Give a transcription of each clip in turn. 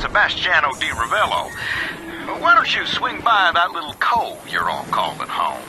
Sebastiano di Ravello. Why don't you swing by that little cove you're all calling home?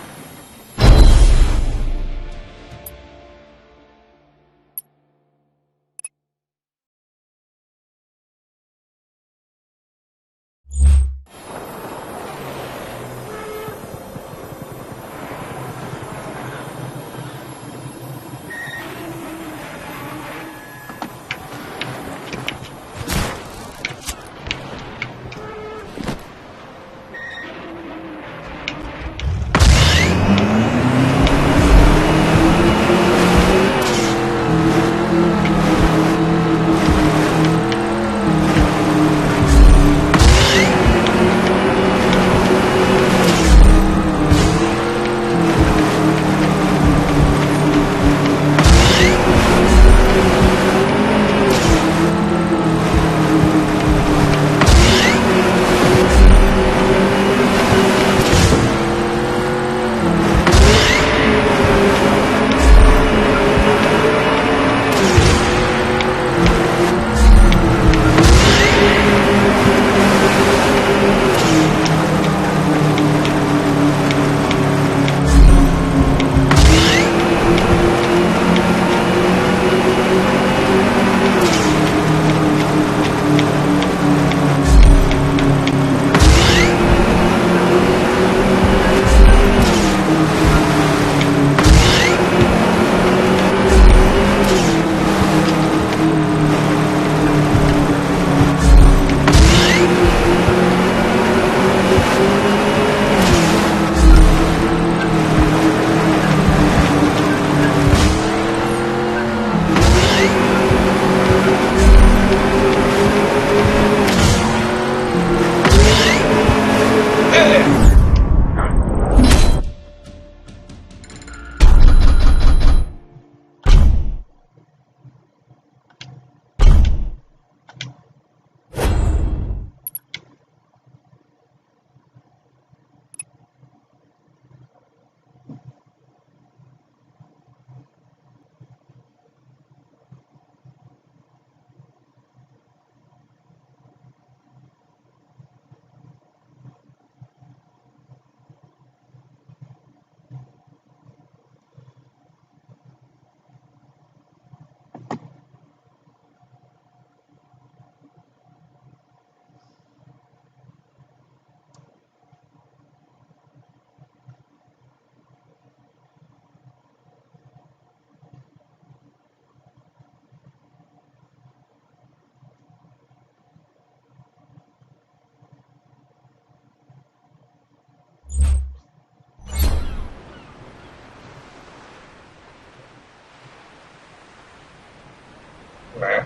Nah,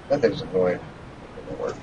that thing's annoying. It won't work.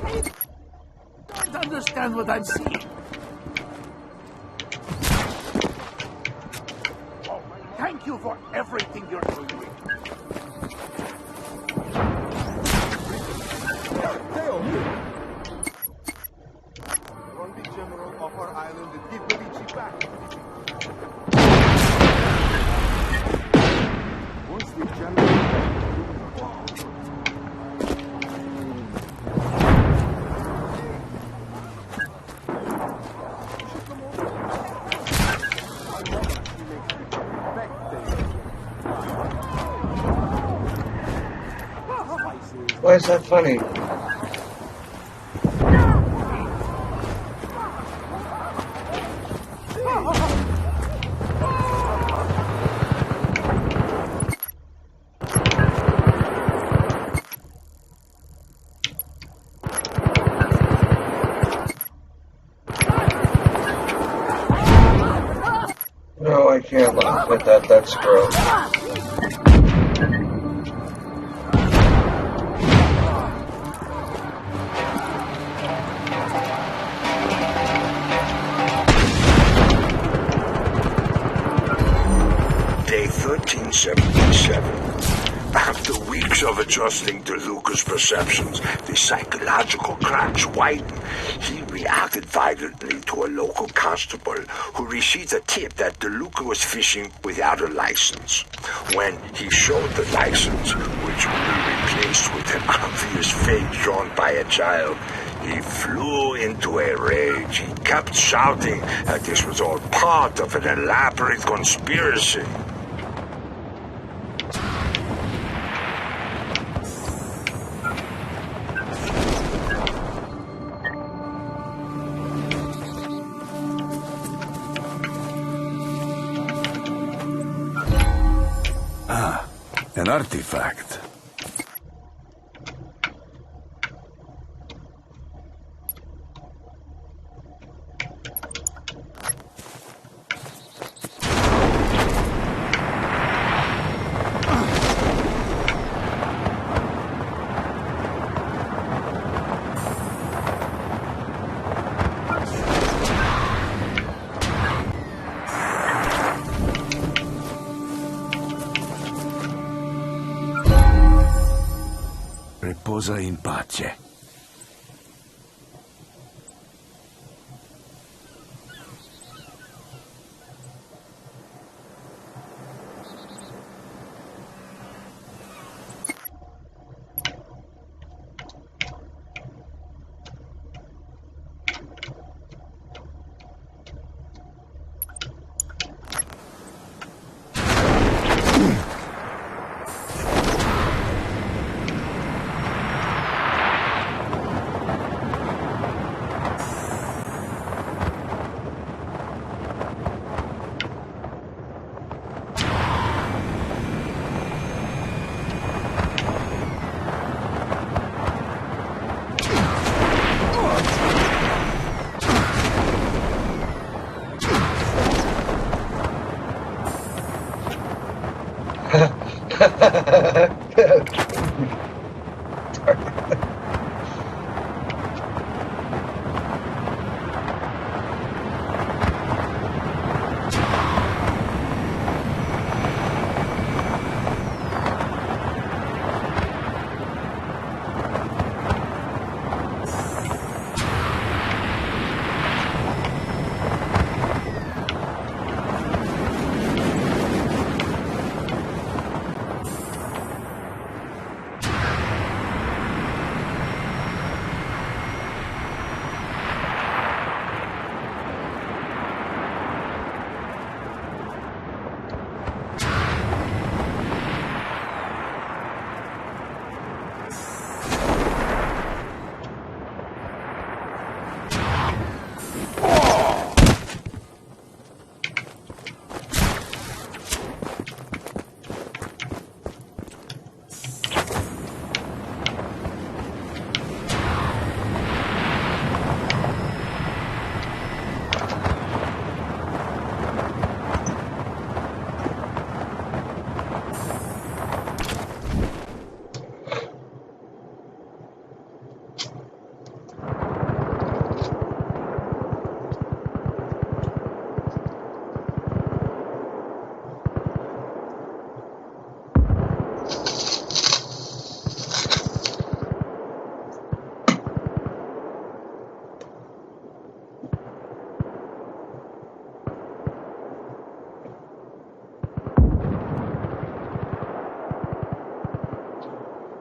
I don't understand what I'm seeing. Oh, thank you for everything you're doing. On the general of our island and give Medici back. Once the general... Why is that funny? No, I can't laugh at that. That's gross. Day 1377. After weeks of adjusting to Luca's perceptions, the psychological cracks widened. He reacted violently to a local constable who received a tip that DeLuca was fishing without a license. When he showed the license, which we replaced with an obvious fake drawn by a child, he flew into a rage. He kept shouting that this was all part of an elaborate conspiracy. An artifact. Riposa in pace.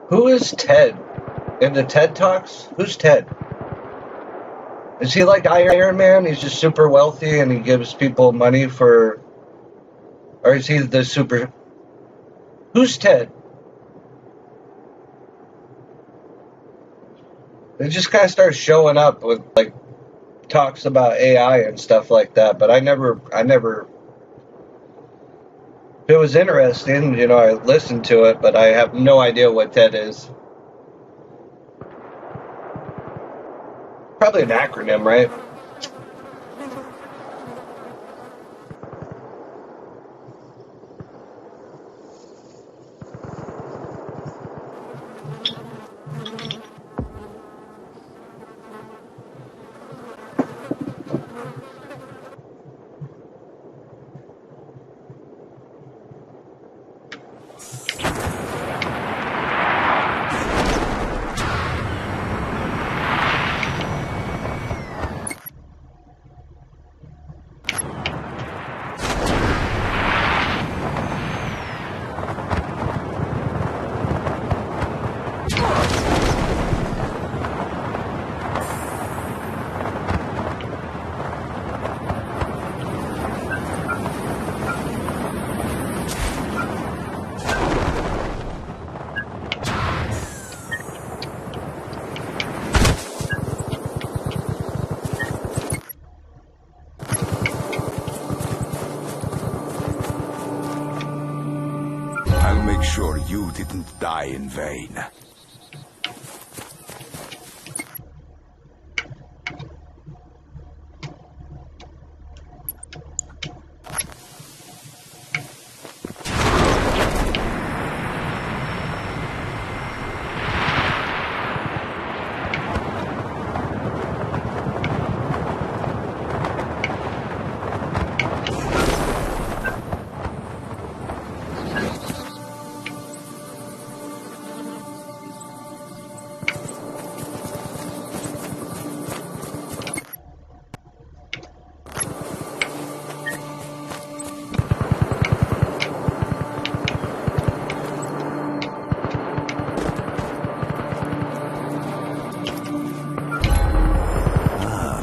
Who is Ted? In the TED Talks? Who's Ted? Is he like Iron Man? He's just super wealthy and he gives people money for... Or is he the super... Who's Ted? They just kind of start showing up with, like, talks about AI and stuff like that, but I never... If it was interesting, I listened to it, but I have no idea what TED is. Probably an acronym, right? I'll make sure you didn't die in vain.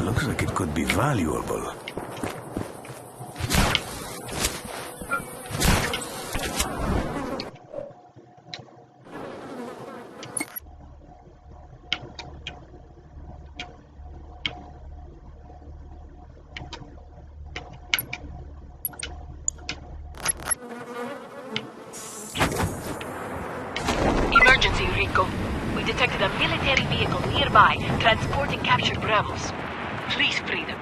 Looks like it could be valuable. Emergency, Rico. We detected a military vehicle nearby, transporting captured Bravos. Please free them.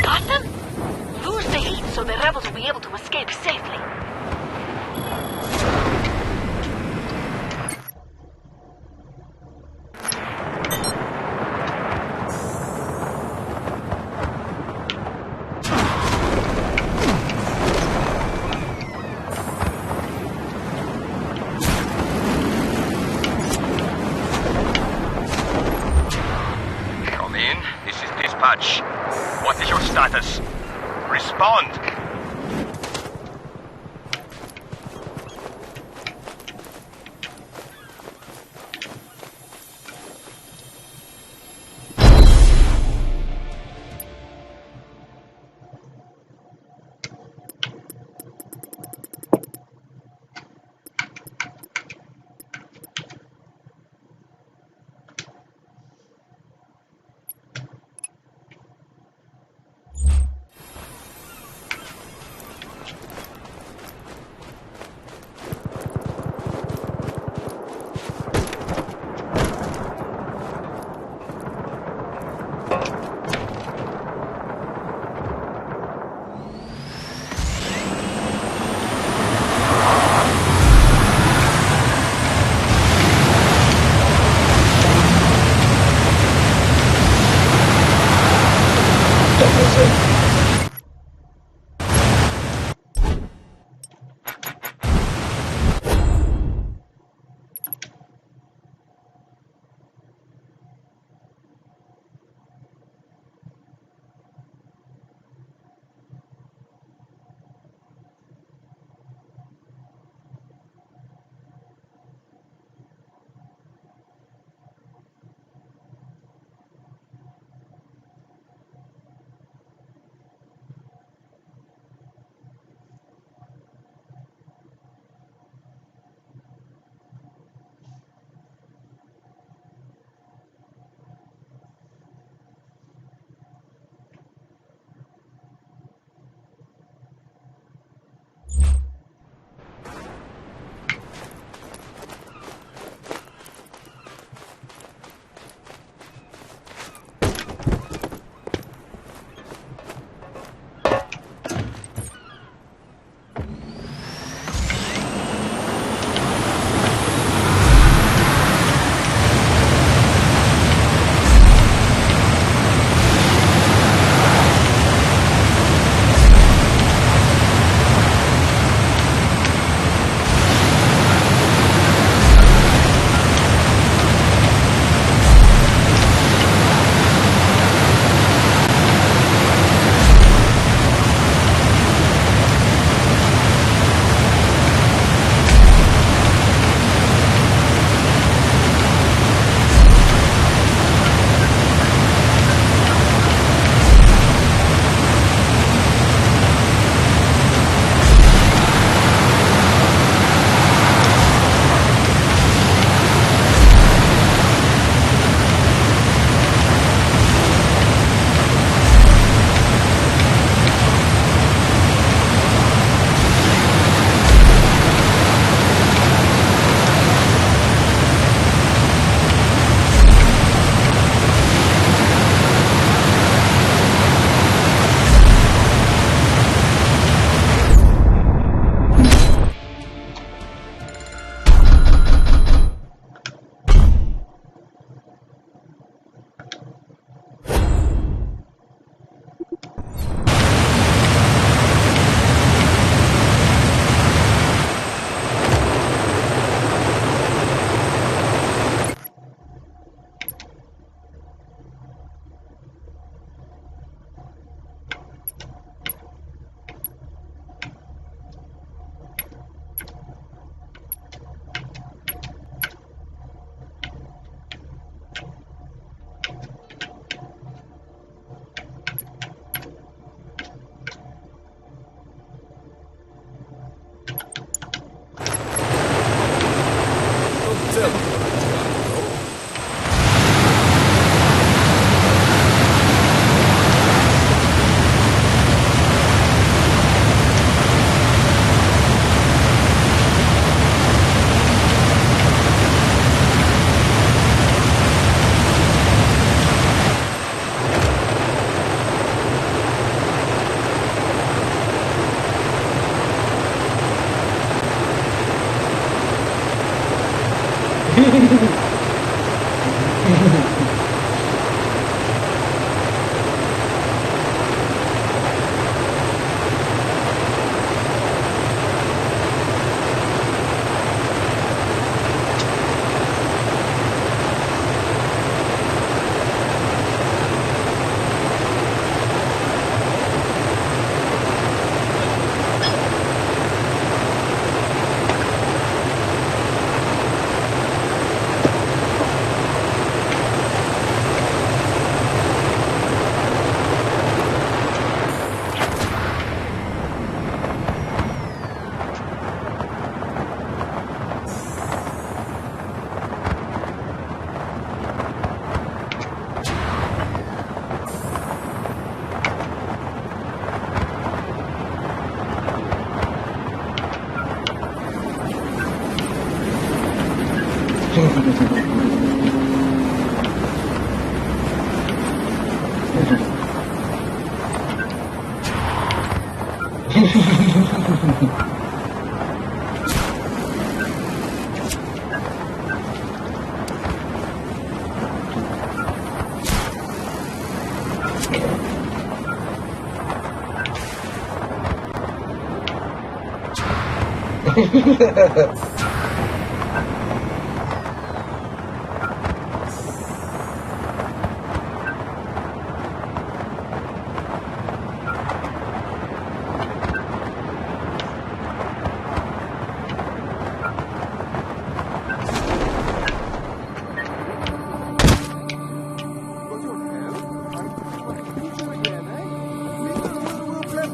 Got them? Lose the heat so the rebels will be able to escape safely. Come in. This is dispatch. What is your status? Respond.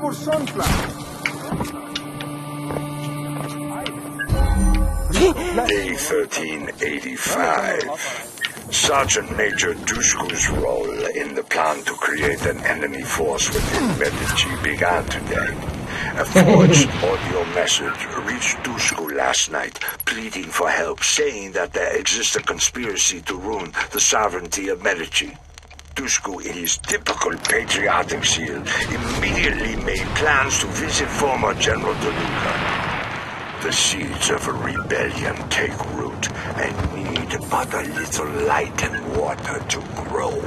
For sunflowers. Day 1385. Sergeant Major Dushku's role in the plan to create an enemy force within Medici began today. A forged audio message reached Dushku last night, pleading for help, saying that there exists a conspiracy to ruin the sovereignty of Medici. Dushku, in his typical patriotic zeal, immediately made plans to visit former General DeLuca. The seeds of a rebellion take root and need but a little light and water to grow.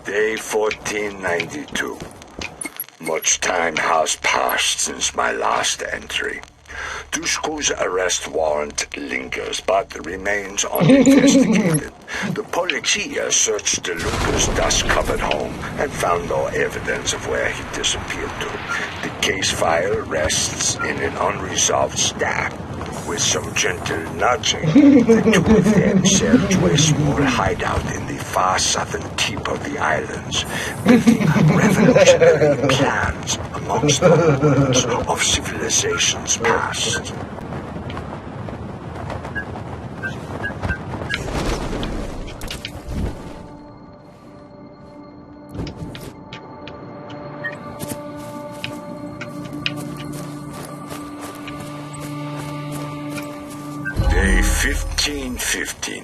Day 1492. Much time has passed since my last entry. Dushku's arrest warrant lingers, but remains uninvestigated. The Polizia searched DeLuca's dust-covered home and found no evidence of where he disappeared to. The case file rests in an unresolved stack. With some gentle nudging, the two of them sailed to a small hideout in the far southern tip of the islands, building revolutionary plans amongst the ruins of civilizations past. Day 1515.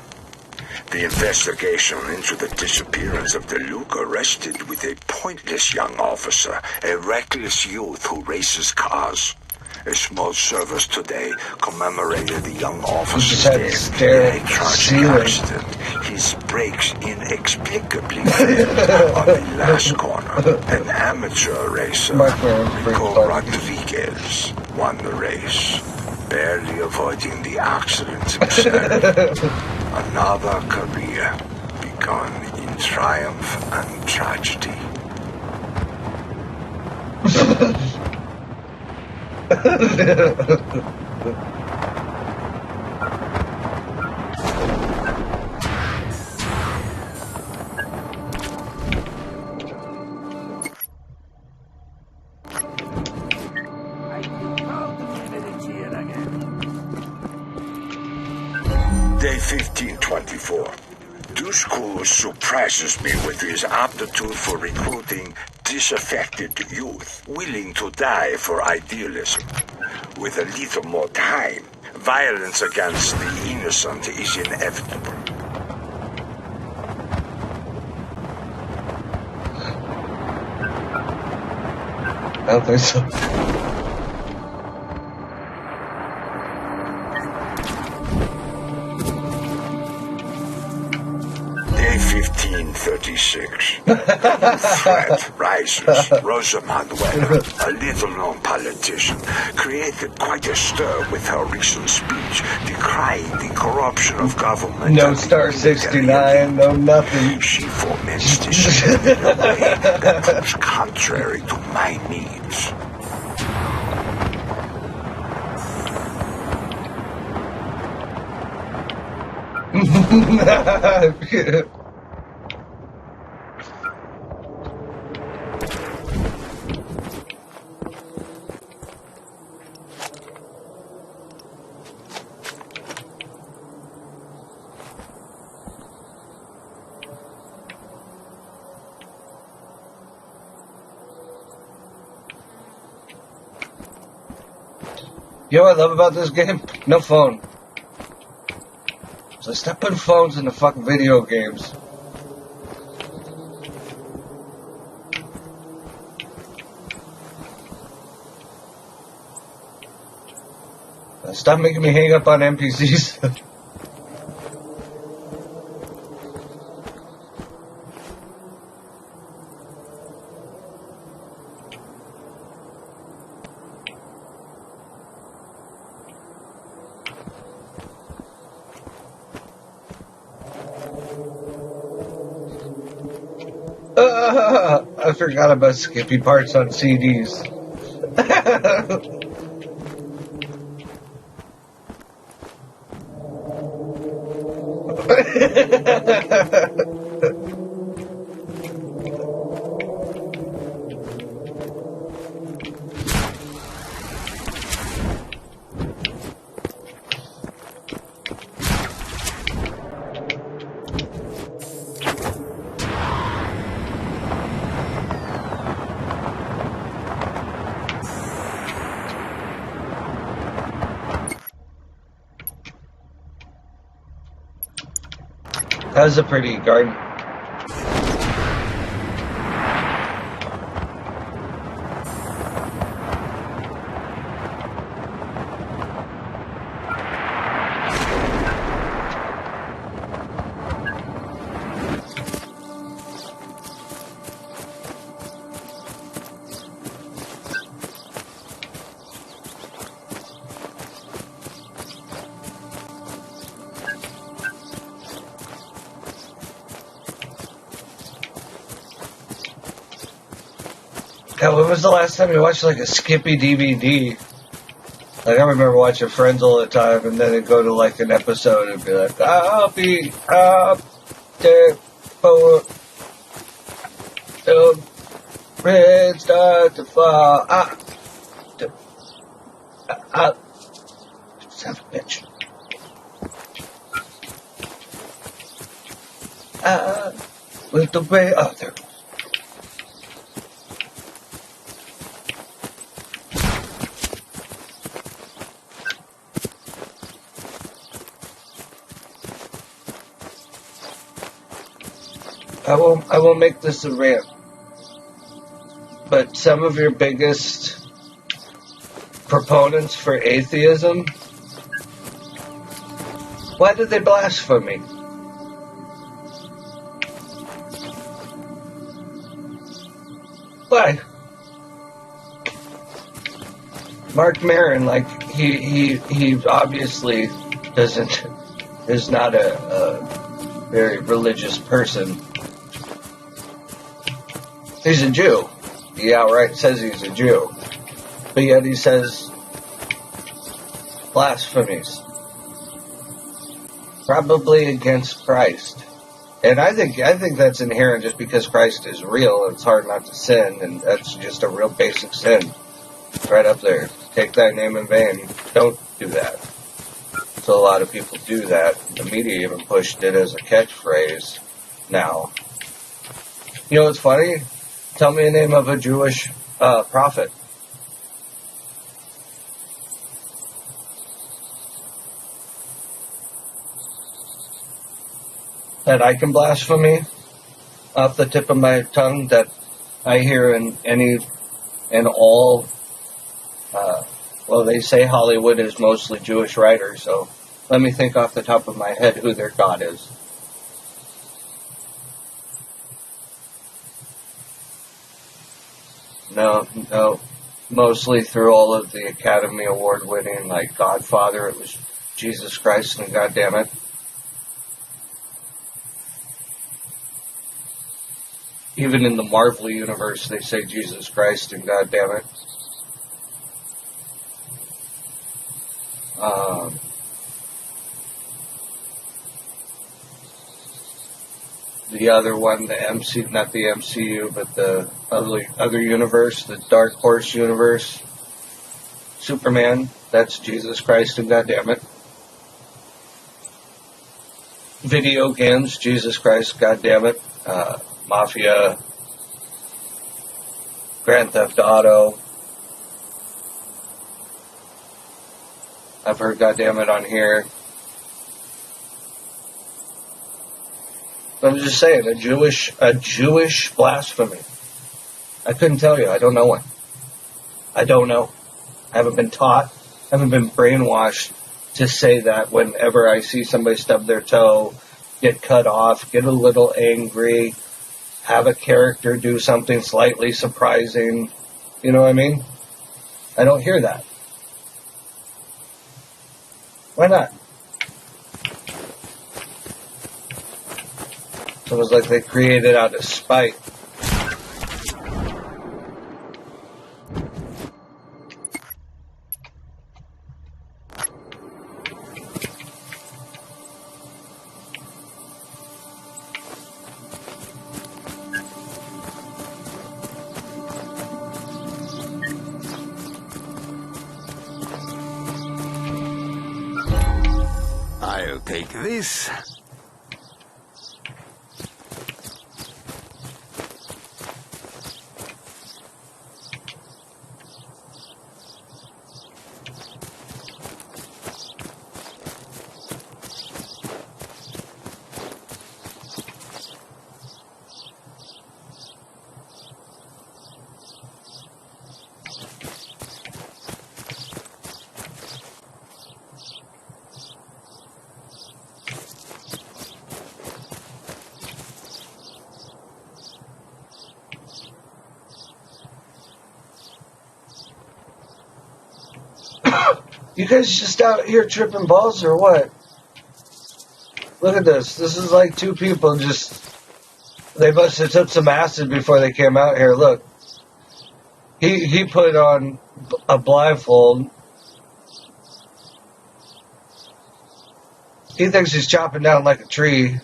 The investigation into the disappearance of DeLuca rested with a pointless young officer, a reckless youth who races cars. A small service today commemorated the young officer's death in a tragic accident. His brakes inexplicably failed on the last corner. An amateur racer, Rico Rodriguez, won the race, barely avoiding the accident himself. Another career begun in triumph and tragedy. Day 1524. Dushku surprises me with his aptitude for recruiting disaffected youth, willing to die for idealism. With a little more time, violence against the innocent is inevitable. I don't think so. Day 1536. Threat rises. Rosa Manuela, a little-known politician, created quite a stir with her recent speech decrying the corruption of government. No Star 69, no nothing. She foments discipline in a way that proves contrary to my needs. You know what I love about this game? No phone. So stop putting phones in the fucking video games. Stop making me hang up on NPCs. I forgot about skippy parts on CDs. That was a pretty garden. God, when was the last time you watched like a Skippy DVD? Like I remember watching Friends all the time, and then it'd go to like an episode and be like, "I'll be up there for the rain start to fall." Son of a bitch. With the way, oh, there. I won't make this a rant, but some of your biggest proponents for atheism, why did they blaspheme? Why? Mark Maron, like he obviously is not a very religious person. He's a Jew. He outright says he's a Jew. But yet he says blasphemies. Probably against Christ. And I think that's inherent just because Christ is real and it's hard not to sin, and that's just a real basic sin. It's right up there. Take thy name in vain. Don't do that. So a lot of people do that. The media even pushed it as a catchphrase now. You know what's funny? Tell me the name of a Jewish prophet. That I can blaspheme off the tip of my tongue, that I hear in any and all. Well, they say Hollywood is mostly Jewish writers, so let me think off the top of my head who their God is. No. Mostly through all of the Academy Award winning, like Godfather, it was Jesus Christ and goddammit. Even in the Marvel universe, they say Jesus Christ and goddammit. The other one, not the MCU, but the other universe, the Dark Horse universe, Superman, that's Jesus Christ and goddammit. Video games, Jesus Christ, goddammit. Mafia, Grand Theft Auto. I've heard "goddamn it" on here. I'm just saying, a Jewish blasphemy. I couldn't tell you. I don't know one. I don't know. I haven't been taught. I haven't been brainwashed to say that whenever I see somebody stub their toe, get cut off, get a little angry, have a character do something slightly surprising. You know what I mean? I don't hear that. Why not? It's almost like they created out of spite. I'll take this. You guys just out here tripping balls or what? Look at this. This is like two people just... They must have took some acid before they came out here. Look. He put on a blindfold. He thinks he's chopping down like a tree.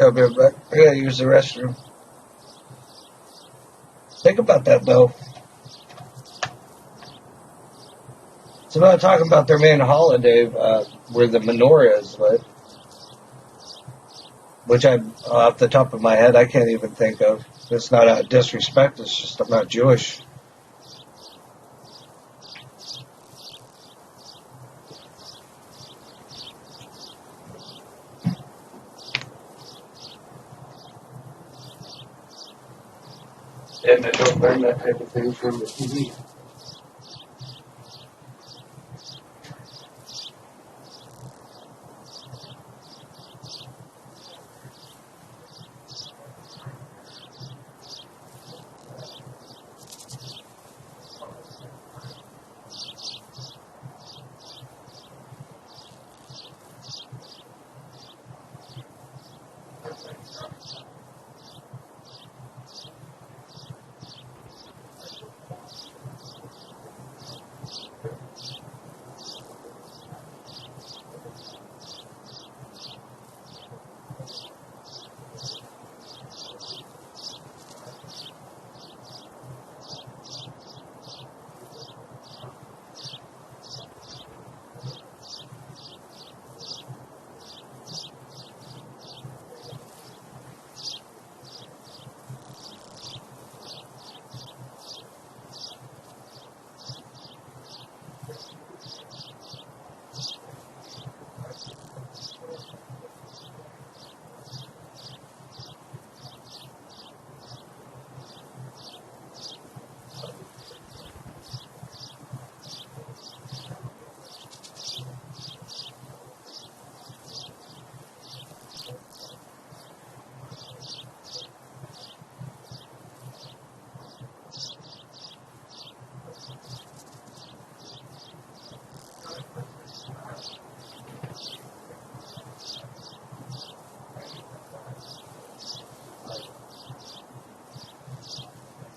I'll be right back. I gotta use the restroom. Think about that, though. It's about talking about their main holiday, where the menorah is, but which off the top of my head, I can't even think of. It's not a disrespect. It's just I'm not Jewish. And I don't learn that type of thing from the TV.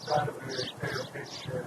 Not a very fair picture.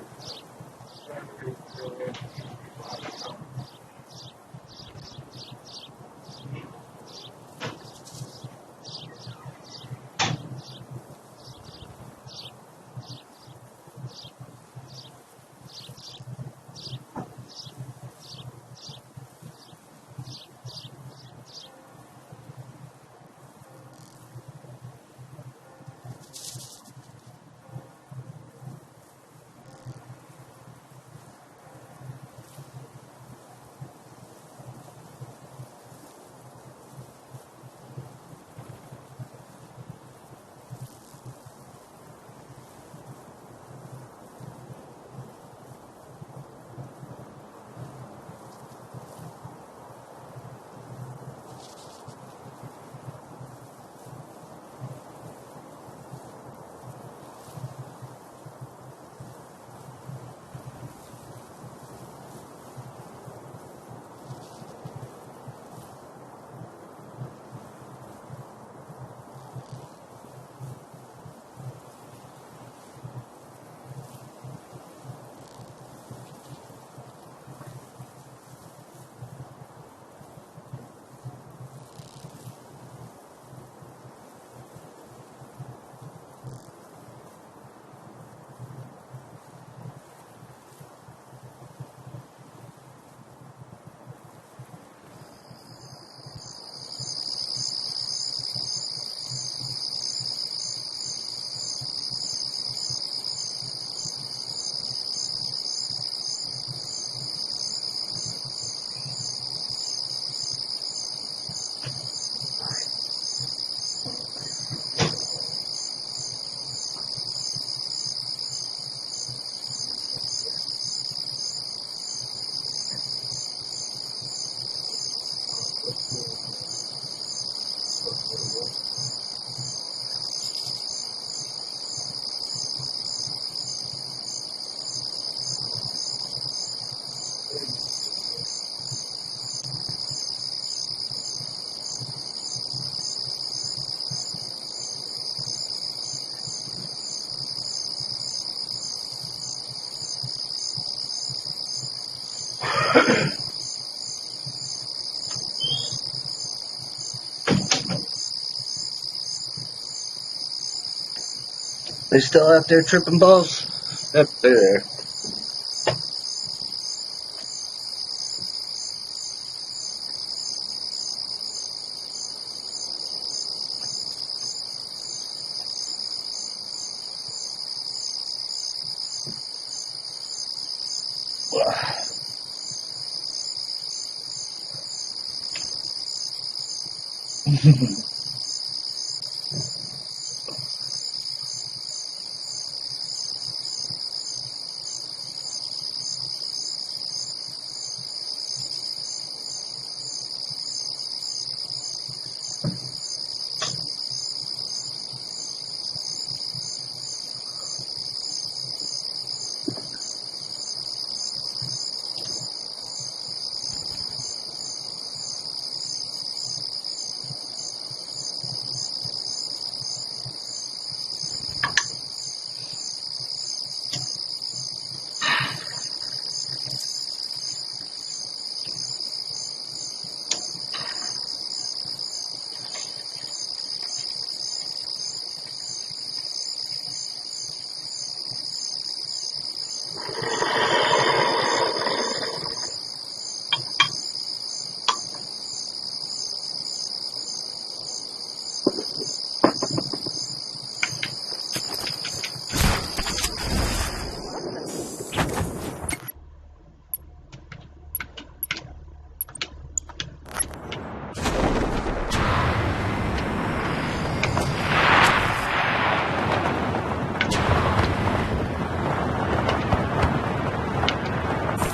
They still out there tripping balls? Yep, they're there.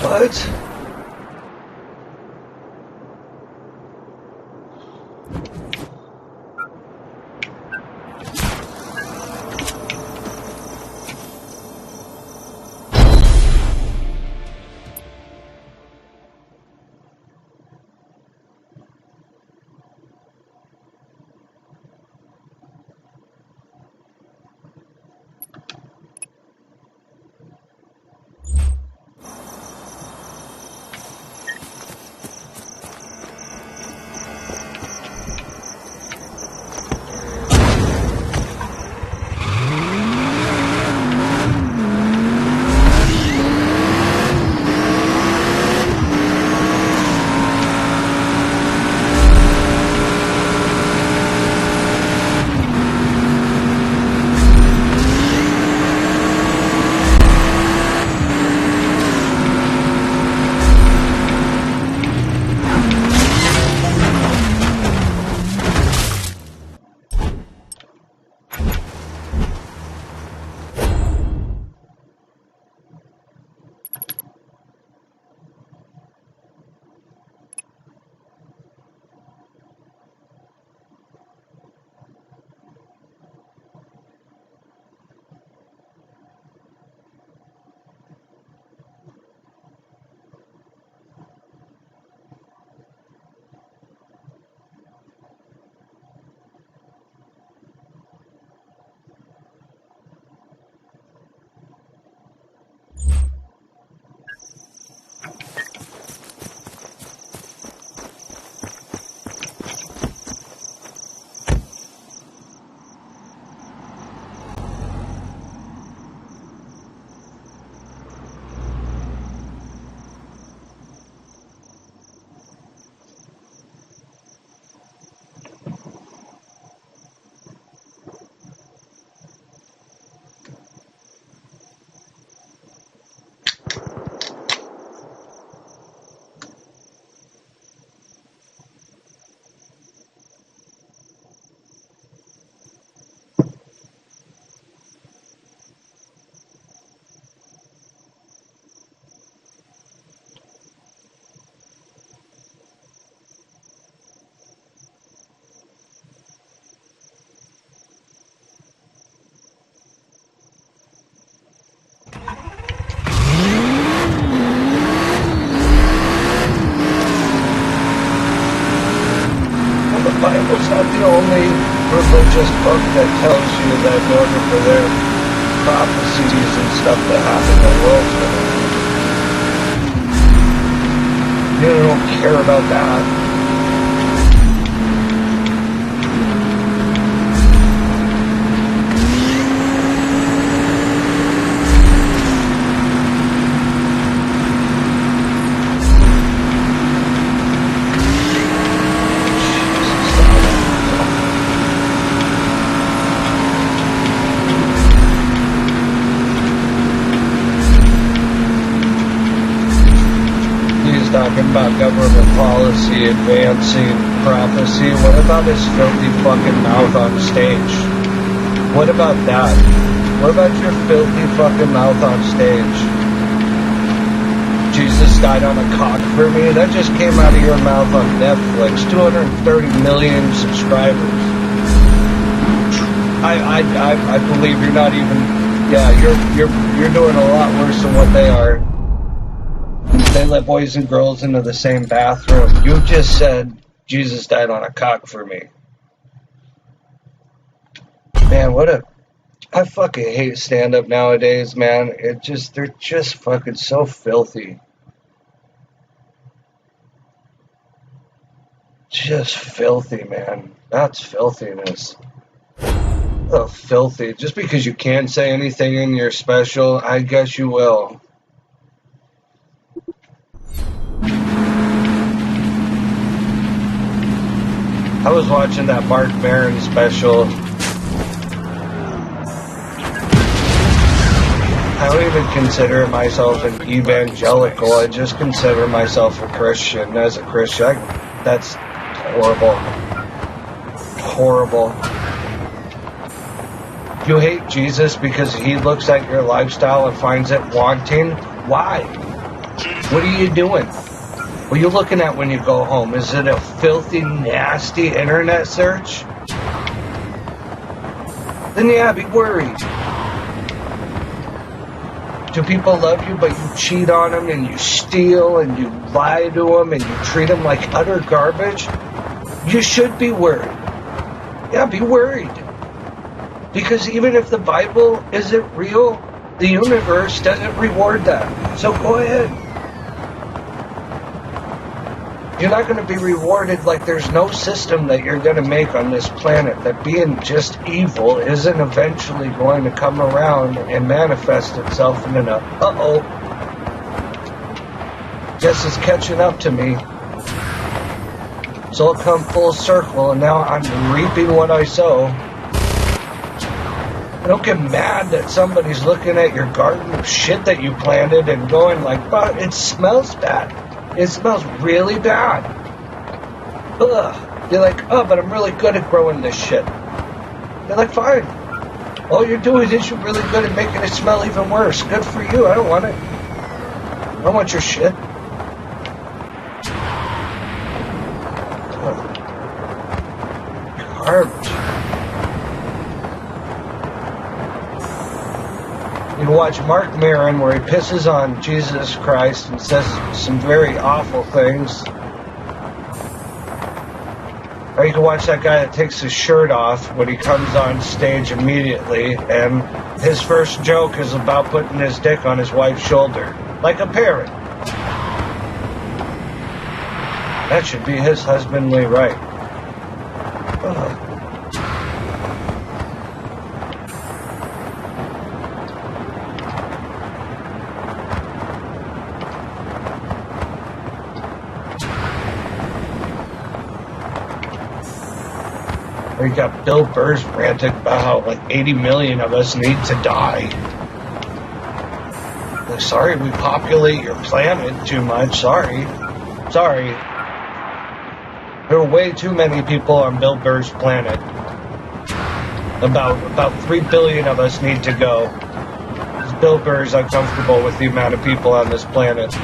What? Bible's not the only religious book that tells you that in order for their prophecies and stuff to happen, the world's gonna end. care about that. Talking about government policy, advancing prophecy. What about his filthy fucking mouth on stage? What about that? What about your filthy fucking mouth on stage? Jesus died on a cock for me? That just came out of your mouth on Netflix. 230 million subscribers. I believe you're not even. Yeah, you're doing a lot worse than what they are. They let boys and girls into the same bathroom. You just said Jesus died on a cock for me. Man, I fucking hate stand-up nowadays, man. They're just fucking so filthy. Just filthy, man. That's filthiness. Oh, filthy. Just because you can't say anything in your special, I guess you will. I was watching that Mark Maron special. I don't even consider myself an evangelical. I just consider myself a Christian. As a Christian, that's horrible. Horrible. You hate Jesus because he looks at your lifestyle and finds it wanting? Why? What are you doing? What are you looking at when you go home? Is it a filthy, nasty internet search? Then yeah, be worried. Do people love you but you cheat on them and you steal and you lie to them and you treat them like utter garbage? You should be worried. Yeah, be worried. Because even if the Bible isn't real, the universe doesn't reward that. So go ahead. You're not going to be rewarded. Like there's no system that you're going to make on this planet that being just evil isn't eventually going to come around and manifest itself in an uh-oh. Guess it's catching up to me. So I'll come full circle and now I'm reaping what I sow. Don't get mad that somebody's looking at your garden of shit that you planted and going like, but it smells bad. It smells really bad. Ugh. You're like, oh, but I'm really good at growing this shit. You're like, fine. All you're doing is you're really good at making it smell even worse. Good for you. I don't want it. I don't want your shit. Ugh. Garbage. You can watch Mark Maron where he pisses on Jesus Christ and says some very awful things. Or you can watch that guy that takes his shirt off when he comes on stage immediately and his first joke is about putting his dick on his wife's shoulder. Like a parrot. That should be his husbandly right. Ugh. We got Bill Burr's ranting about how like 80 million of us need to die. Like, sorry, we populate your planet too much. Sorry. There are way too many people on Bill Burr's planet. About 3 billion of us need to go. Because Bill Burr's uncomfortable with the amount of people on this planet.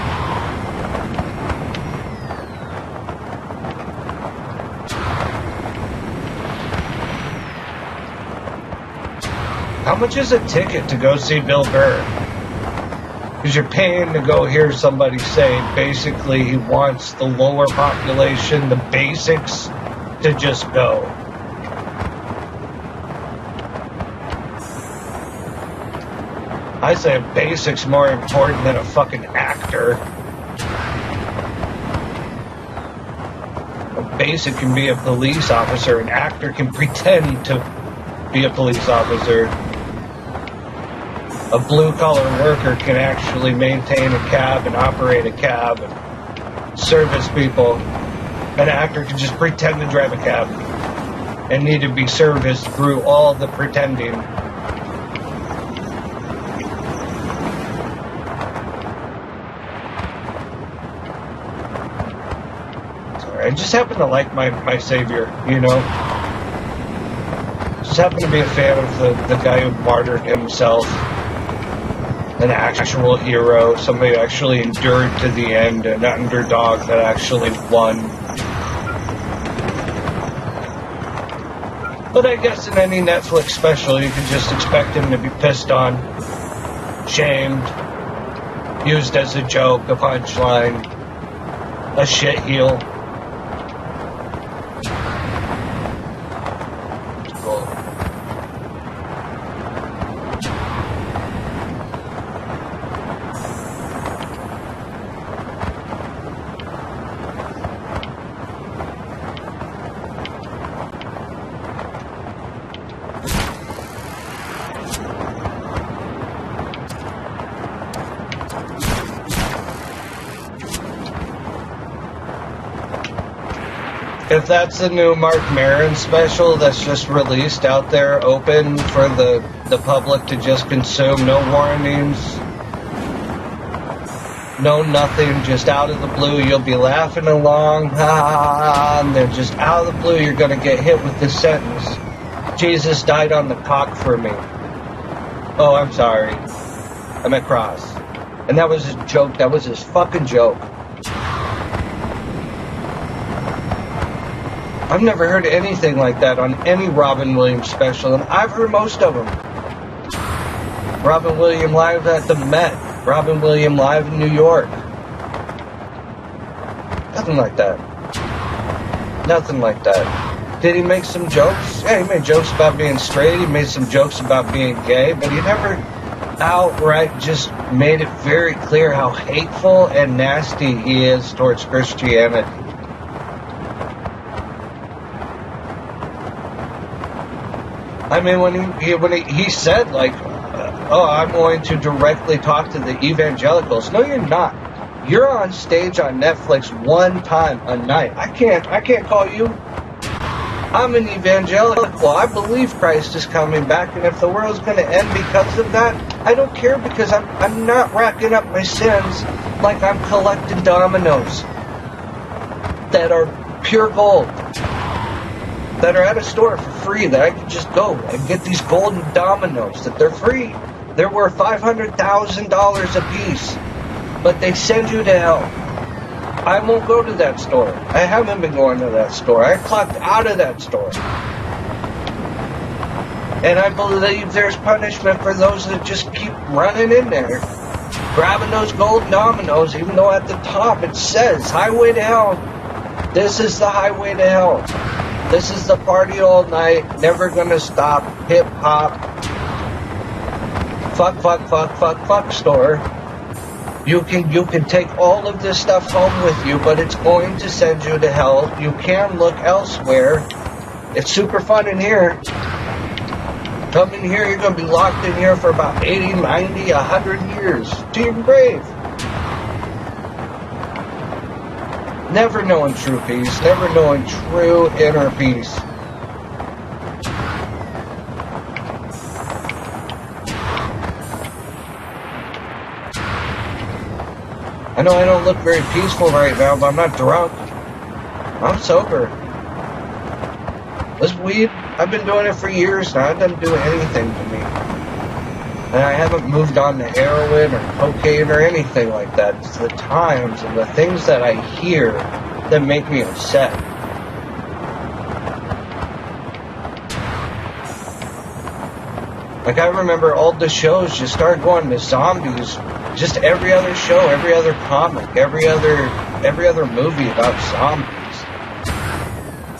How much is a ticket to go see Bill Burr? Because you're paying to go hear somebody say basically he wants the lower population, the basics, to just go. I say a basic's more important than a fucking actor. A basic can be a police officer. An actor can pretend to be a police officer. A blue-collar worker can actually maintain a cab and operate a cab and service people. An actor can just pretend to drive a cab and need to be serviced through all the pretending. Sorry, I just happen to like my savior, you know? Just happen to be a fan of the guy who martyred himself. An actual hero, somebody who actually endured to the end, an underdog that actually won. But I guess in any Netflix special, you can just expect him to be pissed on, shamed, used as a joke, a punchline, a shitheel. If that's the new Mark Maron special that's just released out there, open for the public to just consume, no warnings, no nothing, just out of the blue, you'll be laughing along, ha ha ha, and then just out of the blue you're going to get hit with this sentence, Jesus died on the cock for me. Oh, I'm sorry. I'm at cross. And that was his joke, that was his fucking joke. I've never heard anything like that on any Robin Williams special, and I've heard most of them. Robin Williams live at the Met. Robin Williams live in New York. Nothing like that. Nothing like that. Did he make some jokes? Yeah, he made jokes about being straight. He made some jokes about being gay, but he never outright just made it very clear how hateful and nasty he is towards Christianity. I mean, when he said, like, oh, I'm going to directly talk to the evangelicals. No, you're not. You're on stage on Netflix one time a night. I can't call you. I'm an evangelical. I believe Christ is coming back, and if the world's going to end because of that, I don't care, because I'm not racking up my sins like I'm collecting dominoes that are pure gold, that are at a store for free, that I can just go and get these golden dominoes, that they're free. They're worth $500,000 a piece, but they send you to hell. I won't go to that store. I haven't been going to that store. I clocked out of that store. And I believe there's punishment for those that just keep running in there, grabbing those golden dominoes, even though at the top it says highway to hell. This is the highway to hell. This is the party all night, never gonna stop, hip hop, fuck store. You can take all of this stuff home with you, but it's going to send you to hell. You can look elsewhere. It's super fun in here. Come in here, you're gonna be locked in here for about 80, 90, 100 years, to your grave. Never knowing true peace, never knowing true inner peace. I know I don't look very peaceful right now, but I'm not drunk. I'm sober. This weed, I've been doing it for years now. It doesn't do anything to me. And I haven't moved on to heroin or cocaine or anything like that. It's the times and the things that I hear that make me upset. Like, I remember all the shows just started going to zombies. Just every other show, every other comic, every other movie about zombies.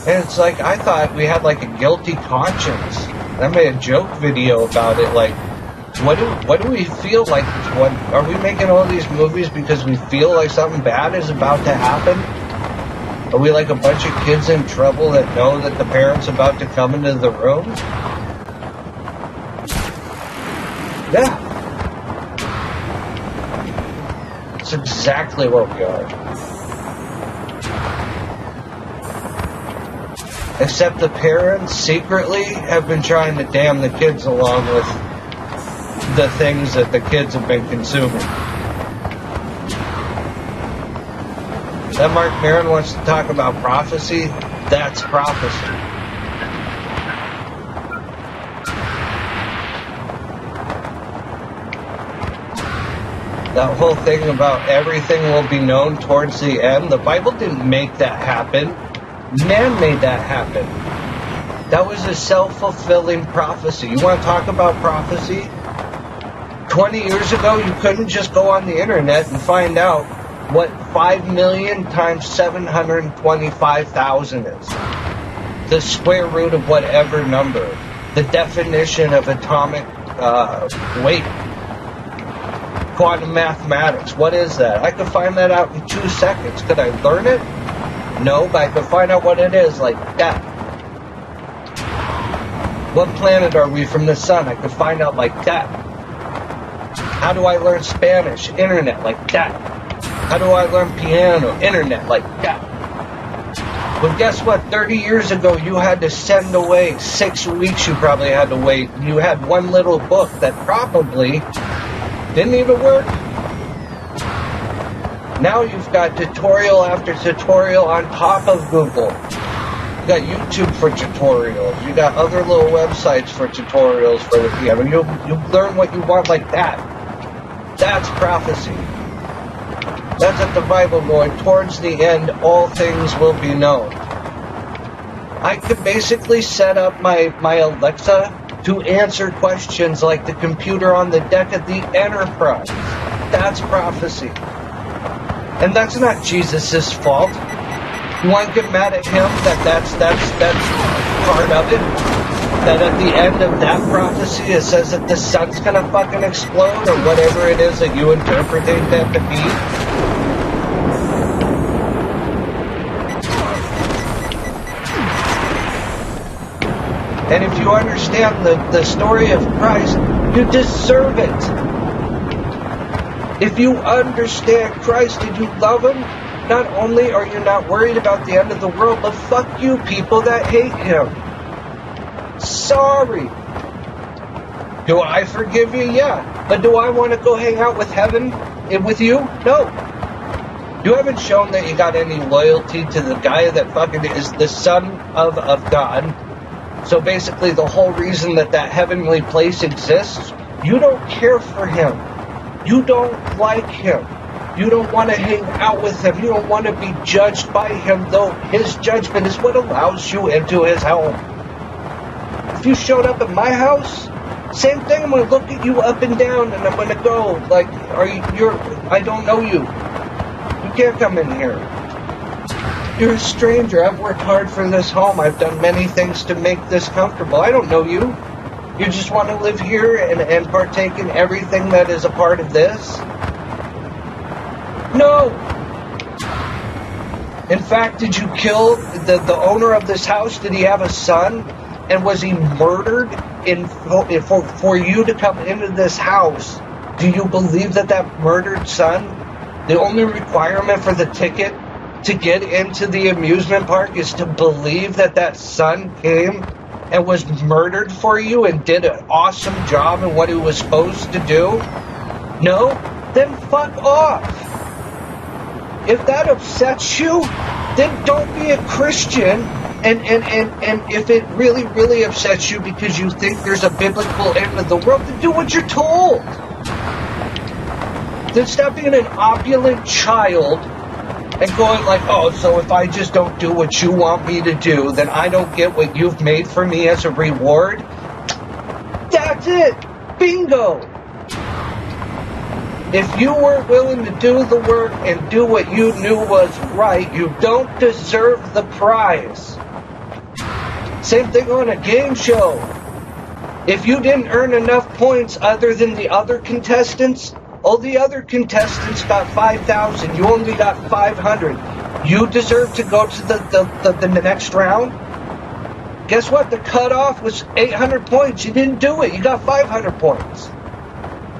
And it's like, I thought we had like a guilty conscience. And I made a joke video about it, like, what do we feel like? What are we making all these movies because we feel like something bad is about to happen? Are we like a bunch of kids in trouble that know that the parent's about to come into the room? Yeah. That's exactly what we are. Except the parents secretly have been trying to damn the kids along with the things that the kids have been consuming. That Mark Maron wants to talk about prophecy. That's prophecy. That whole thing about everything will be known towards the end, the Bible didn't make that happen. Man made that happen. That was a self-fulfilling prophecy. You want to talk about prophecy? 20 years ago, you couldn't just go on the internet and find out what 5 million times 725,000 is. The square root of whatever number. The definition of atomic weight. Quantum mathematics. What is that? I could find that out in 2 seconds. Could I learn it? No, but I could find out what it is like that. What planet are we from the sun? I could find out like that. How do I learn Spanish? Internet, like that. How do I learn piano? Internet, like that. Well, guess what? 30 years ago, you had to send away 6 weeks. You probably had to wait. You had one little book that probably didn't even work. Now you've got tutorial after tutorial on top of Google. You got YouTube for tutorials. You got other little websites for tutorials for the piano. You learn what you want like that. That's prophecy. That's what the Bible going. Towards the end, all things will be known. I could basically set up my Alexa to answer questions like the computer on the deck of the Enterprise. That's prophecy. And that's not Jesus' fault. You want to get mad at him that's part of it? That at the end of that prophecy it says that the sun's gonna fucking explode or whatever it is that you interpret that to be? And if you understand the story of Christ, you deserve it. If you understand Christ and you love Him, not only are you not worried about the end of the world, but fuck you people that hate Him. Sorry. Do I forgive you? Yeah. But do I want to go hang out with heaven with you? No. You haven't shown that you got any loyalty to the guy that fucking is the Son of God. So basically the whole reason that heavenly place exists, you don't care for Him. You don't like Him. You don't want to hang out with Him. You don't want to be judged by Him, though His judgment is what allows you into His home. If you showed up at my house, same thing, I'm going to look at you up and down, and I'm going to go, like, I don't know you. You can't come in here. You're a stranger. I've worked hard for this home. I've done many things to make this comfortable. I don't know you. You just want to live here and partake in everything that is a part of this? No! In fact, did you kill the owner of this house? Did he have a son? And was he murdered for you to come into this house? Do you believe that murdered son, the only requirement for the ticket to get into the amusement park is to believe that son came and was murdered for you and did an awesome job in what he was supposed to do? No? Then fuck off. If that upsets you, then don't be a Christian. And if it really, really upsets you because you think there's a biblical end of the world, then do what you're told. Then stop being an opulent child and going like, oh, so if I just don't do what you want me to do, then I don't get what you've made for me as a reward. That's it. Bingo. If you weren't willing to do the work and do what you knew was right, you don't deserve the prize. Same thing on a game show. If you didn't earn enough points other than the other contestants, all the other contestants got 5,000. You only got 500. You deserve to go to the next round. Guess what? The cutoff was 800 points. You didn't do it. You got 500 points.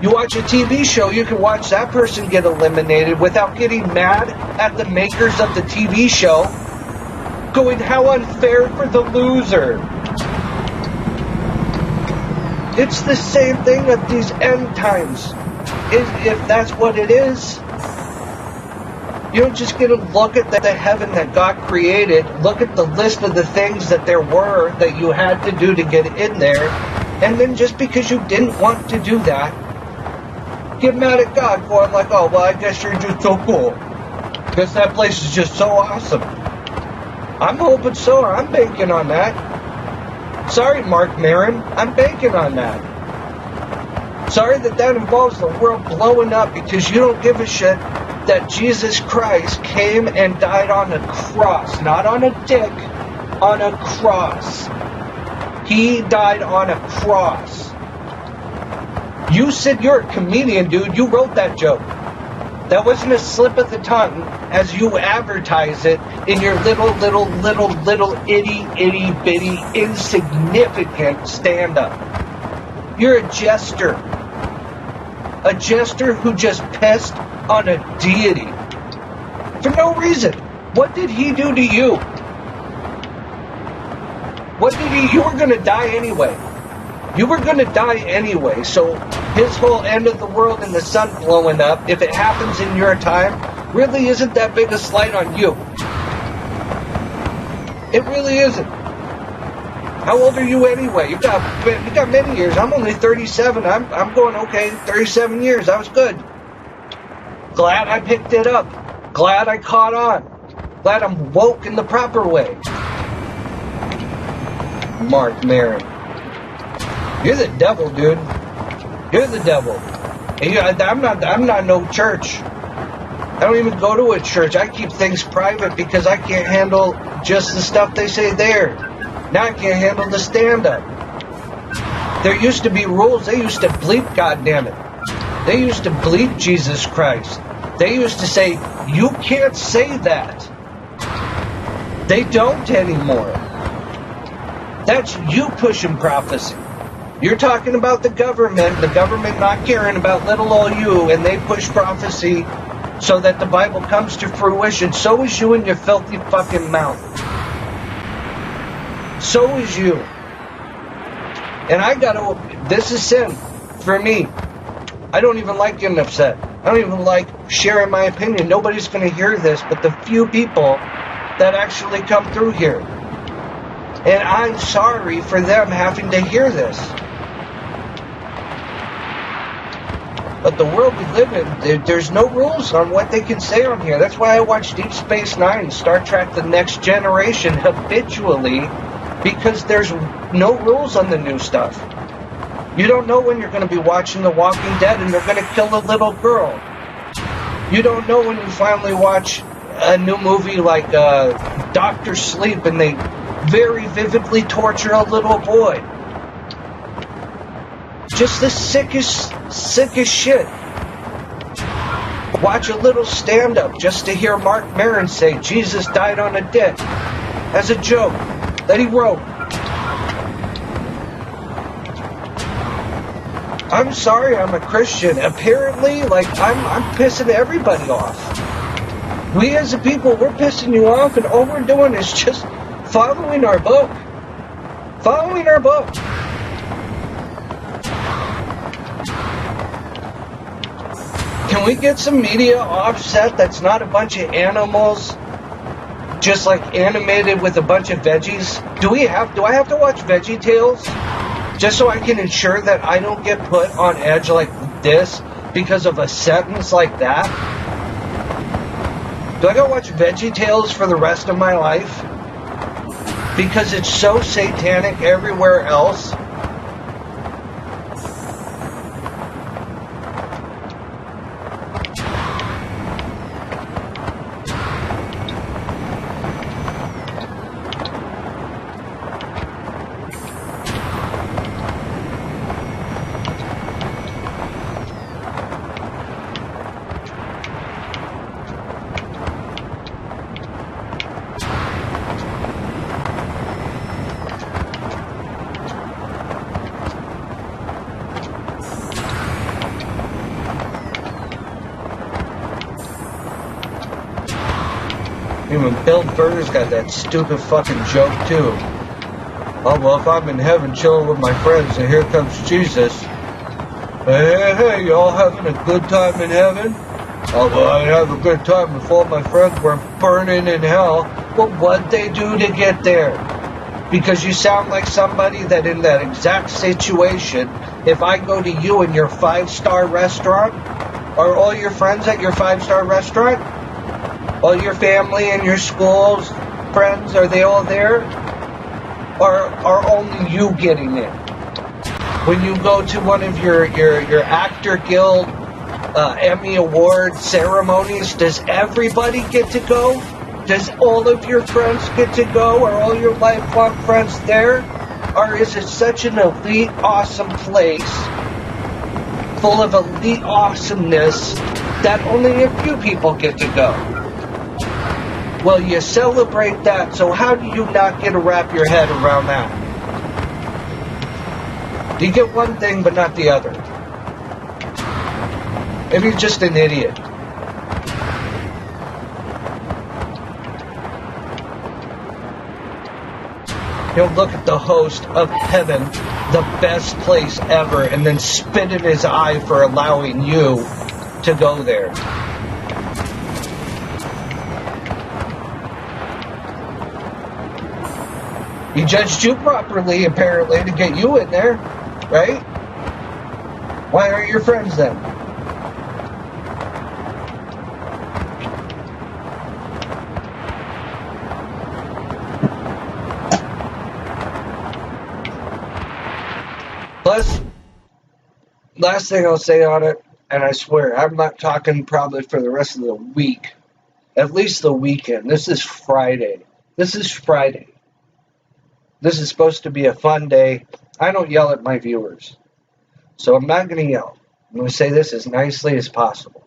You watch a TV show, you can watch that person get eliminated without getting mad at the makers of the TV show, going, how unfair for the loser. It's the same thing with these end times. If that's what it is, you don't just get to look at the heaven that God created, look at the list of the things that there were that you had to do to get in there, and then just because you didn't want to do that, get mad at God going like, oh, well, I guess you're just so cool. Guess that place is just so awesome. I'm hoping so. I'm banking on that. Sorry, Mark Maron. I'm banking on that. Sorry that involves the world blowing up because you don't give a shit that Jesus Christ came and died on a cross. Not on a dick. On a cross. He died on a cross. You said you're a comedian, dude. You wrote that joke. That wasn't a slip of the tongue as you advertise it in your little itty bitty insignificant stand-up. You're a jester. A jester who just pissed on a deity. For no reason. What did he do to you? You were going to die anyway. You were going to die anyway, so his whole end of the world and the sun blowing up, if it happens in your time, really isn't that big a slight on you. It really isn't. How old are you anyway? You got many years. I'm only 37. I'm going okay. 37 years. That was good. Glad I picked it up. Glad I caught on. Glad I'm woke in the proper way. Mark Maron. You're the devil, dude. You're the devil. And I'm not no church. I don't even go to a church. I keep things private because I can't handle just the stuff they say there. Now I can't handle the stand-up. There used to be rules. They used to bleep, goddammit. They used to bleep Jesus Christ. They used to say, you can't say that. They don't anymore. That's you pushing prophecy. You're talking about the government not caring about little old you, and they push prophecy so that the Bible comes to fruition. So is you in your filthy fucking mouth. So is you. And this is sin for me. I don't even like getting upset. I don't even like sharing my opinion. Nobody's going to hear this but the few people that actually come through here. And I'm sorry for them having to hear this. But the world we live in, there's no rules on what they can say on here. That's why I watch Deep Space Nine, Star Trek The Next Generation habitually, because there's no rules on the new stuff. You don't know when you're going to be watching The Walking Dead and they're going to kill a little girl. You don't know when you finally watch a new movie like Dr. Sleep and they very vividly torture a little boy. Just the sickest shit. Watch a little stand-up just to hear Mark Maron say Jesus died on a dick as a joke that he wrote. I'm sorry, I'm a Christian. Apparently, I'm pissing everybody off. We as a people, we're pissing you off, and all we're doing is just following our book. Following our book. Can we get some media offset that's not a bunch of animals just like animated with a bunch of veggies? Do I have to watch VeggieTales just so I can ensure that I don't get put on edge like this because of a sentence like that? Do I gotta watch VeggieTales for the rest of my life? Because it's so satanic everywhere else? Even Bill Burr's got that stupid fucking joke too. Oh, well, if I'm in heaven chilling with my friends and here comes Jesus. Hey, y'all having a good time in heaven? Oh, well, I have a good time if all my friends were burning in hell. Well, what'd they do to get there? Because you sound like somebody that in that exact situation, if I go to you in your 5-star restaurant, are all your friends at your 5-star restaurant? All your family and your school's friends, are they all there? Or are only you getting in? When you go to one of your Actor Guild Emmy Award ceremonies, does everybody get to go? Does all of your friends get to go? Are all your lifelong friends there? Or is it such an elite, awesome place full of elite awesomeness that only a few people get to go? Well, you celebrate that, so how do you not get to wrap your head around that? You get one thing, but not the other. Maybe you're just an idiot. He'll look at the host of heaven, the best place ever, and then spit in his eye for allowing you to go there. He judged you properly, apparently, to get you in there, right? Why aren't your friends then? Plus, last thing I'll say on it, and I swear, I'm not talking probably for the rest of the week, at least the weekend. This is Friday. This is supposed to be a fun day. I don't yell at my viewers, so I'm not going to yell. I'm going to say this as nicely as possible.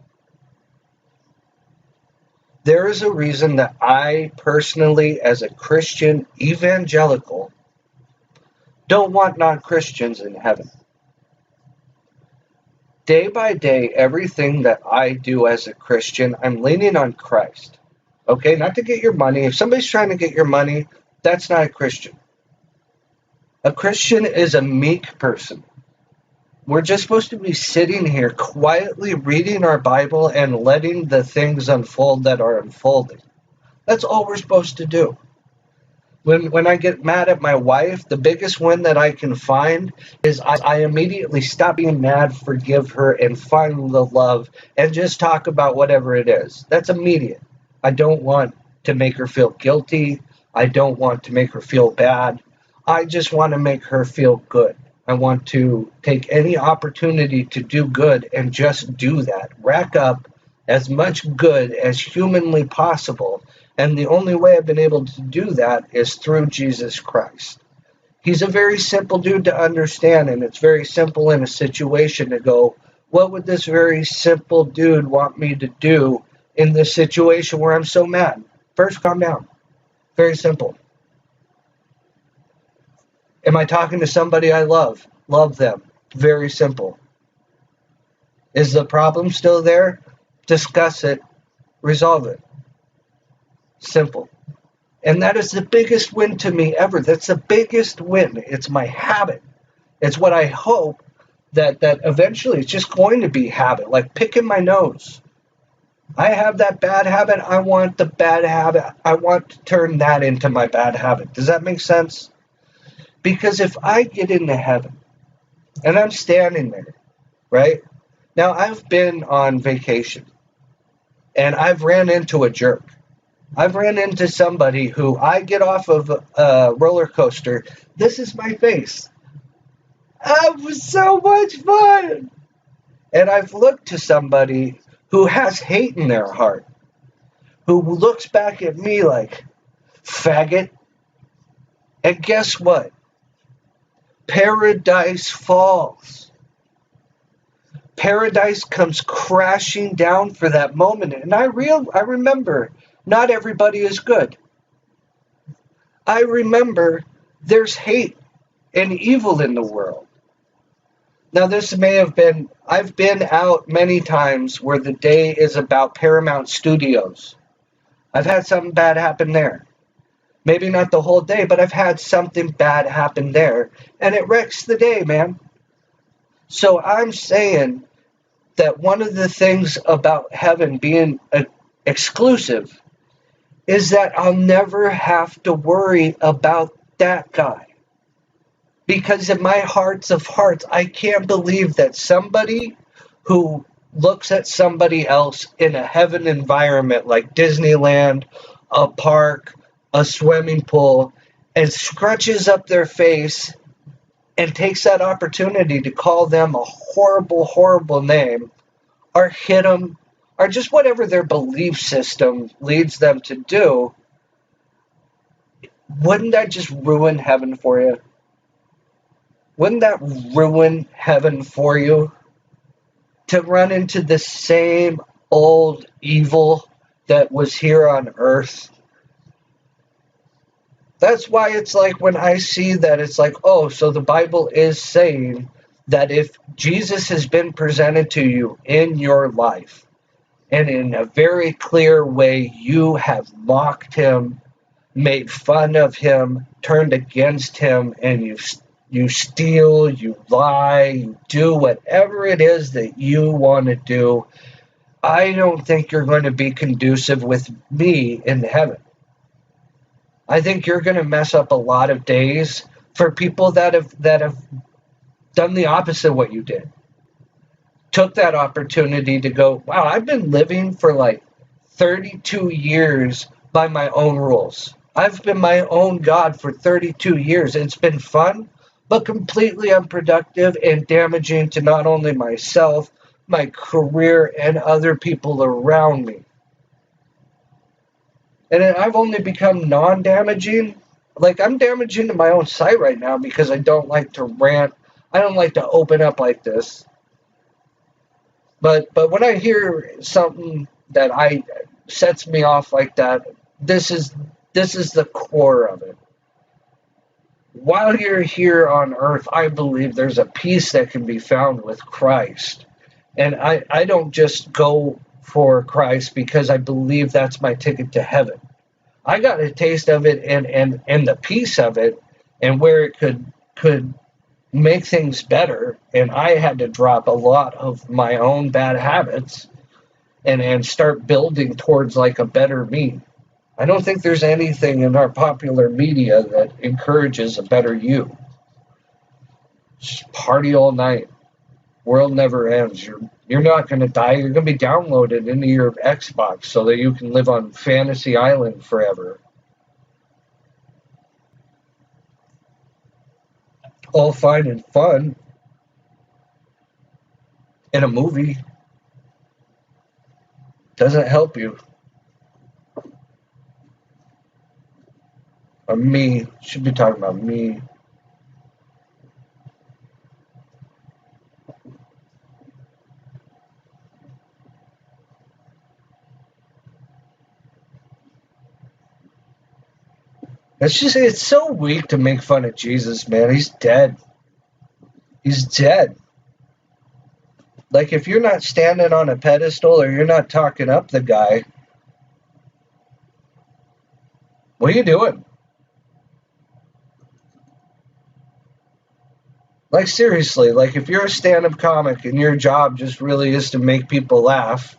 There is a reason that I personally, as a Christian evangelical, don't want non-Christians in heaven. Day by day, everything that I do as a Christian, I'm leaning on Christ. Okay, not to get your money. If somebody's trying to get your money, that's not a Christian. A Christian is a meek person. We're just supposed to be sitting here quietly reading our Bible and letting the things unfold that are unfolding. That's all we're supposed to do. When I get mad at my wife, the biggest win that I can find is I immediately stop being mad, forgive her, and find the love, and just talk about whatever it is. That's immediate. I don't want to make her feel guilty. I don't want to make her feel bad. I just want to make her feel good. I want to take any opportunity to do good and just do that. Rack up as much good as humanly possible. And the only way I've been able to do that is through Jesus Christ. He's a very simple dude to understand, and it's very simple in a situation to go, what would this very simple dude want me to do in this situation where I'm so mad? First, calm down. Very simple. Am I talking to somebody I love? Love them. Very simple. Is the problem still there? Discuss it. Resolve it. Simple. And that is the biggest win to me ever. That's the biggest win. It's my habit. It's what I hope that eventually it's just going to be habit. Like picking my nose. I have that bad habit. I want the bad habit. I want to turn that into my bad habit. Does that make sense? Because if I get into heaven and I'm standing there, right? Now, I've been on vacation and I've ran into a jerk. I've ran into somebody who I get off of a roller coaster. This is my face. It was so much fun. And I've looked to somebody who has hate in their heart, who looks back at me like, faggot. And guess what? Paradise falls. Paradise comes crashing down for that moment. And I remember not everybody is good. I remember there's hate and evil in the world. Now, this may have been, I've been out many times where the day is about Paramount Studios. I've had something bad happen there. Maybe not the whole day, but I've had something bad happen there. And it wrecks the day, man. So I'm saying that one of the things about heaven being exclusive is that I'll never have to worry about that guy. Because in my hearts of hearts, I can't believe that somebody who looks at somebody else in a heaven environment like Disneyland, a park, a swimming pool, and scrunches up their face and takes that opportunity to call them a horrible, horrible name, or hit them, or just whatever their belief system leads them to do, wouldn't that just ruin heaven for you? Wouldn't that ruin heaven for you? To run into the same old evil that was here on earth. That's why it's like when I see that, it's like, oh, so the Bible is saying that if Jesus has been presented to you in your life, and in a very clear way you have mocked him, made fun of him, turned against him, and you steal, you lie, you do whatever it is that you want to do, I don't think you're going to be conducive with me in heaven. I think you're going to mess up a lot of days for people that have done the opposite of what you did. Took that opportunity to go, wow, I've been living for like 32 years by my own rules. I've been my own God for 32 years. It's been fun, but completely unproductive and damaging to not only myself, my career, and other people around me. And I've only become non-damaging. Like, I'm damaging to my own site right now because I don't like to rant. I don't like to open up like this. But when I hear something that sets me off like that, this is the core of it. While you're here on earth, I believe there's a peace that can be found with Christ. And I don't just go for Christ because I believe that's my ticket to heaven. I got a taste of it and the peace of it and where it could make things better. And I had to drop a lot of my own bad habits and start building towards like a better me. I don't think there's anything in our popular media that encourages a better you. Just party all night. World never ends. You're not going to die. You're going to be downloaded into your Xbox so that you can live on Fantasy Island forever. All fine and fun in a movie. Doesn't help you. Or me. Should be talking about me. It's so weak to make fun of Jesus, man. He's dead. He's dead. Like, if you're not standing on a pedestal or you're not talking up the guy, what are you doing? Like, seriously, like, if you're a stand-up comic and your job just really is to make people laugh,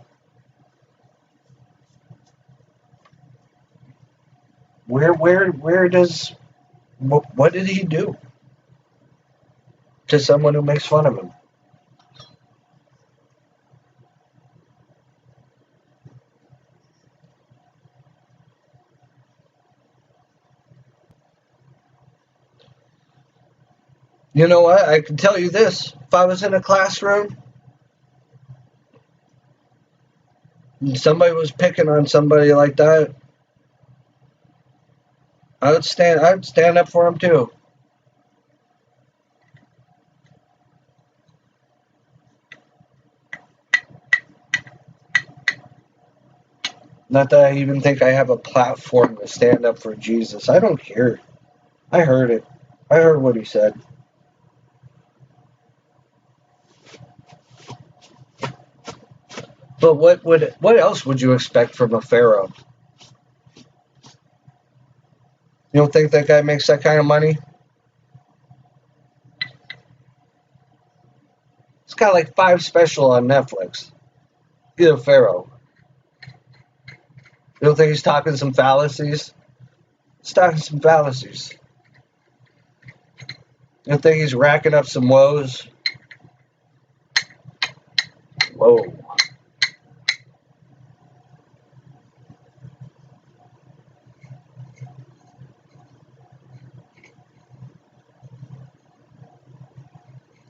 where does, what did he do to someone who makes fun of him? You know what? I can tell you this. If I was in a classroom and somebody was picking on somebody like that, I'd stand up for him too. Not that I even think I have a platform to stand up for Jesus. I don't care. I heard it. I heard what he said. But what else would you expect from a pharaoh? You don't think that guy makes that kind of money? It's got like 5 special on Netflix. Either Pharaoh. You don't think he's talking some fallacies? He's talking some fallacies. You don't think he's racking up some woes? Whoa.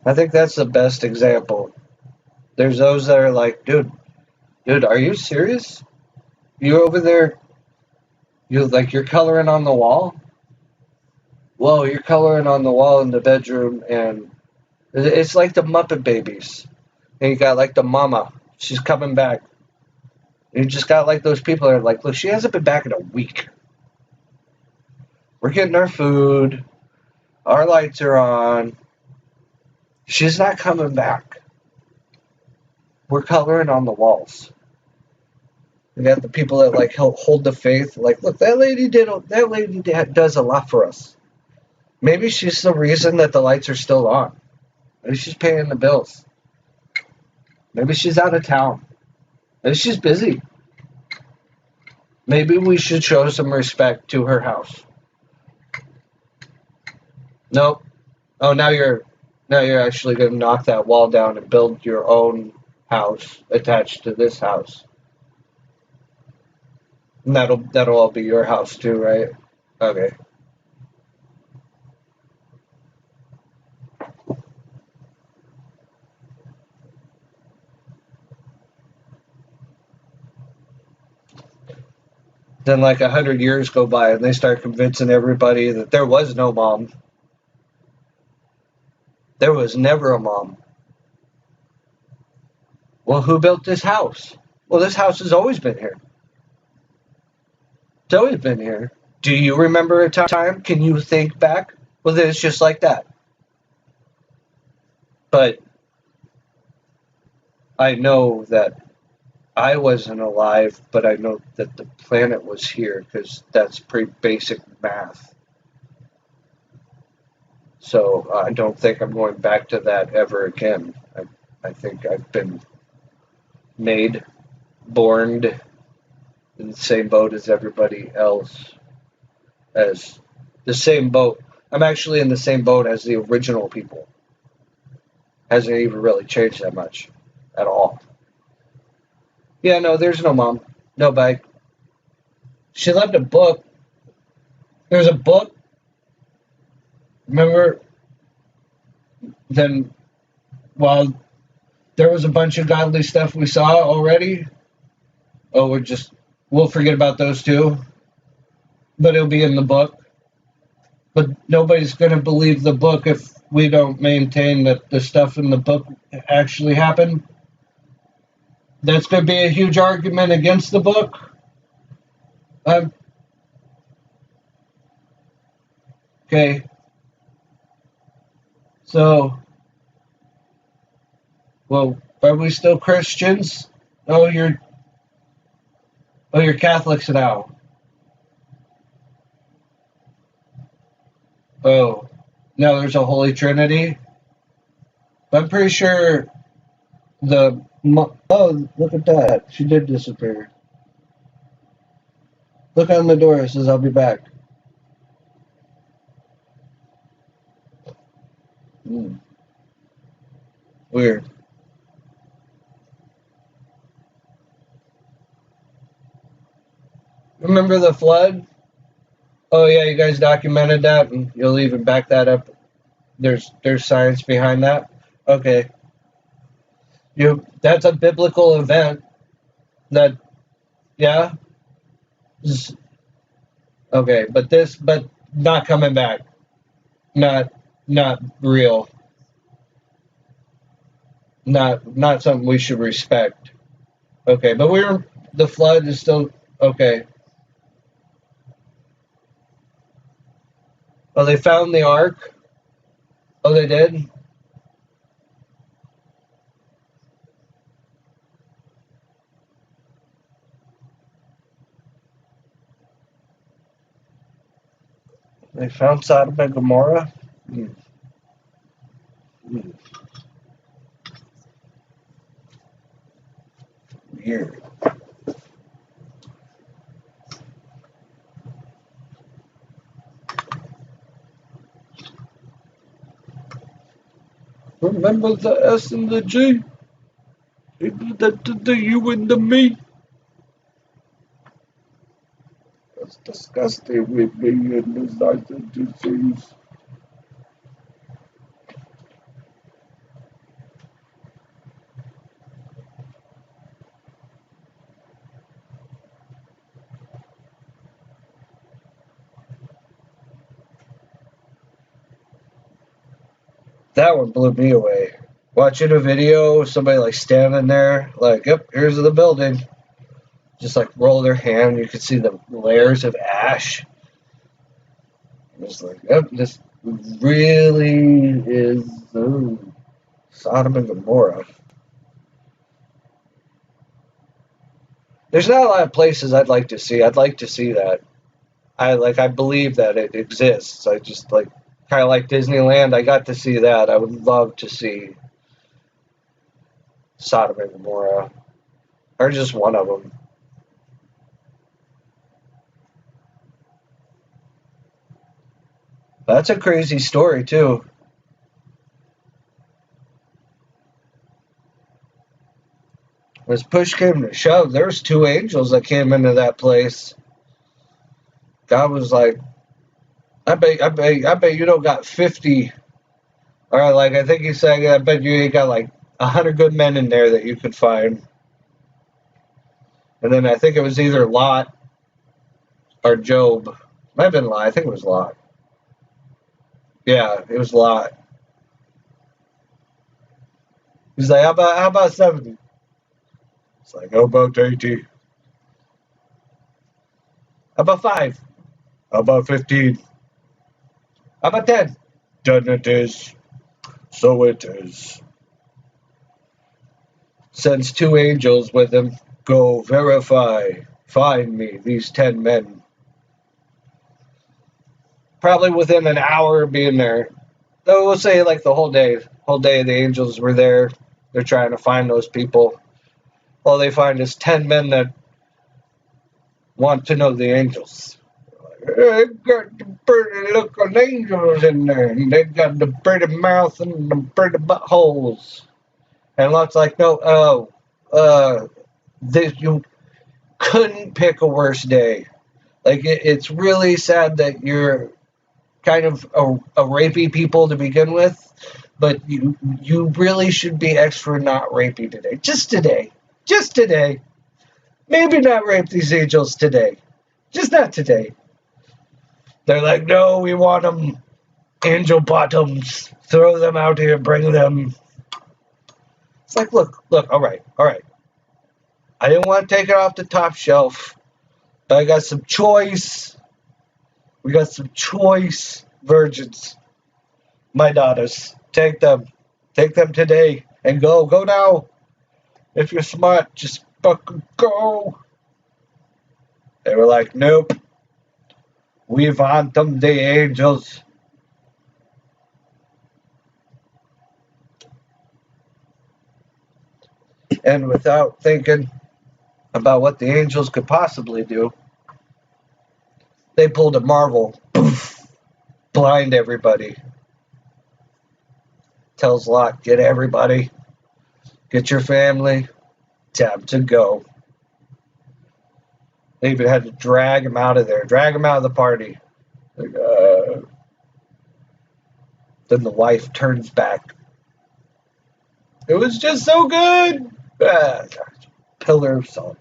I think that's the best example. There's those that are like, dude, are you serious? You over there, you're coloring on the wall? Whoa, you're coloring on the wall in the bedroom, and it's like the Muppet Babies. And you got like the mama, she's coming back. You just got like those people that are like, look, she hasn't been back in a week. We're getting our food, our lights are on. She's not coming back. We're coloring on the walls. We got the people that like hold the faith. Like, look, that lady does a lot for us. Maybe she's the reason that the lights are still on. Maybe she's paying the bills. Maybe she's out of town. Maybe she's busy. Maybe we should show some respect to her house. Nope. Oh, now you're actually going to knock that wall down and build your own house attached to this house. And that'll all be your house too, right? Okay. Then like 100 years go by and they start convincing everybody that there was no mom. There was never a mom. Well, who built this house? Well, this house has always been here. It's always been here. Do you remember a time? Can you think back? Well, then it's just like that. But I know that I wasn't alive, but I know that the planet was here because that's pretty basic math. So I don't think I'm going back to that ever again. I think I've been made, born in the same boat as everybody else. As the same boat. I'm actually in the same boat as the original people. Hasn't even really changed that much at all. Yeah, no, there's no mom. No bike. She left a book. There's a book. Remember? Then, while there was a bunch of godly stuff we saw already. Oh, we'll forget about those two. But it'll be in the book. But nobody's going to believe the book if we don't maintain that the stuff in the book actually happened. That's going to be a huge argument against the book. Okay. So, well, are we still Christians? Oh, you're Catholics now. Oh, now there's a Holy Trinity. I'm pretty sure oh, look at that. She did disappear. Look on the door. It says, I'll be back. Weird. Remember the flood? Oh yeah, you guys documented that, and you'll even back that up. There's science behind that. Okay. That's a biblical event. That, yeah. Okay, but not coming back. Not real. Not something we should respect. Okay, but the flood is still okay. Oh, they found the ark? Oh, they did? They found Sodom and Gomorrah. Weird. Remember the S and the G? The U and the me. That's disgusting with me and this disease. That one blew me away. Watching a video of somebody like standing there, like, yep, here's the building. Just like roll their hand, you could see the layers of ash. It's like, yep, this really is Sodom and Gomorrah. There's not a lot of places I'd like to see. I'd like to see that. I believe that it exists. I just like kind of like Disneyland. I got to see that. I would love to see Sodom and Gomorrah, or just one of them. That's a crazy story too. As push came to shove, there's 2 angels that came into that place. God was like, I bet you don't got 50. Or like I think he said, I bet you ain't got like 100 good men in there that you could find. And then I think it was either Lot or Job. Might have been Lot. I think it was Lot. Yeah, it was Lot. He's like, how about 70? It's like, how about 80? How about 5? How about 15? How about 10? Done it is. So it is. Sends 2 angels with him. Go verify. Find me these 10 men. Probably within an hour of being there. Though we'll say like the whole day. Whole day the angels were there. They're trying to find those people. All they find is 10 men that want to know the angels. They got the pretty looking angels in there, and they got the pretty mouth and the pretty buttholes. And Lot's like, no, you couldn't pick a worse day. Like, it's really sad that you're kind of a rapey people to begin with, but you really should be extra not rapey today. Just today. Just today. Maybe not rape these angels today. Just not today. They're like, no, we want them angel bottoms. Throw them out here, bring them. It's like, look, all right. I didn't want to take it off the top shelf, but I got some choice. We got some choice virgins. My daughters. Take them. Take them today and go. Go now. If you're smart, just fucking go. They were like, nope. We want them, the angels. And without thinking about what the angels could possibly do, they pulled a Marvel. Poof, blind everybody. Tells Lot, get everybody. Get your family. Time to go. They even had to drag him out of there. Drag him out of the party. Like, then the wife turns back. It was just so good. Pillar of salt.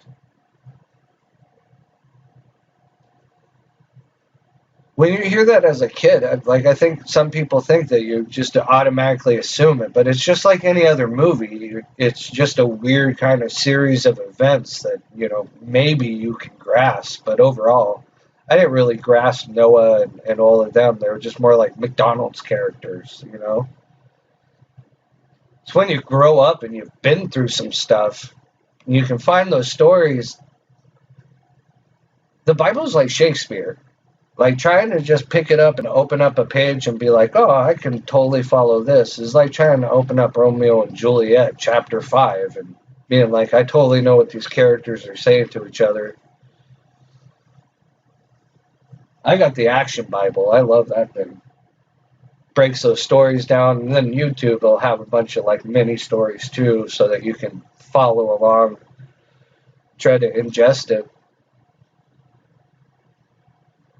When you hear that as a kid, I think some people think that you just automatically assume it, but it's just like any other movie. It's just a weird kind of series of events that, maybe you can grasp, but overall, I didn't really grasp Noah and all of them. They were just more like McDonald's characters, It's when you grow up and you've been through some stuff, and you can find those stories. The Bible's like Shakespeare. Like trying to just pick it up and open up a page and be like, oh, I can totally follow this is like trying to open up Romeo and Juliet chapter 5 and being like, I totally know what these characters are saying to each other. I got the Action Bible. I love that thing. Breaks those stories down, and then YouTube will have a bunch of like mini stories too, so that you can follow along, try to ingest it.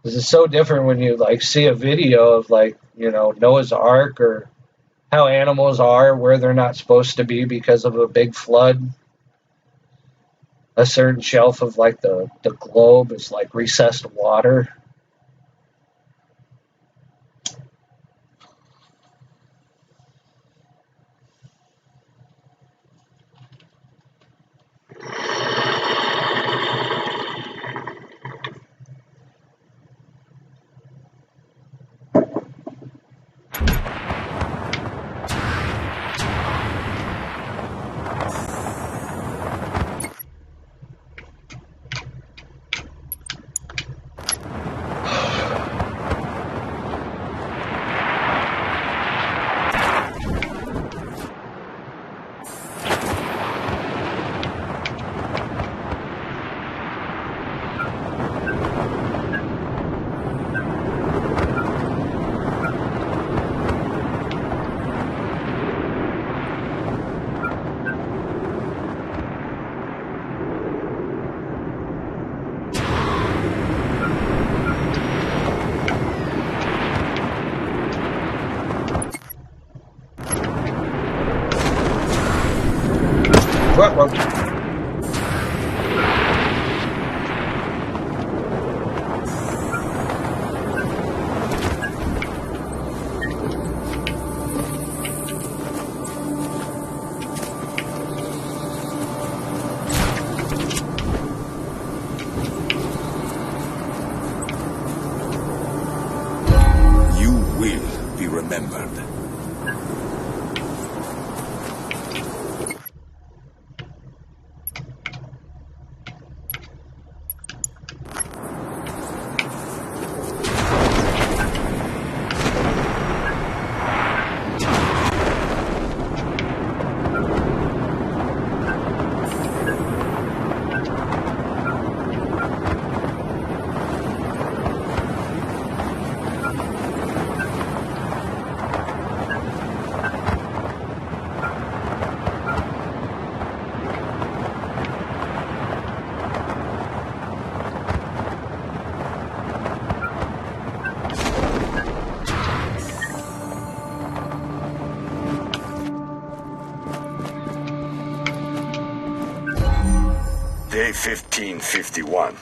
This is so different when you like see a video of like, you know, Noah's Ark or how animals are where they're not supposed to be because of a big flood. A certain shelf of like the globe is like recessed water. You will be remembered. Day 1551.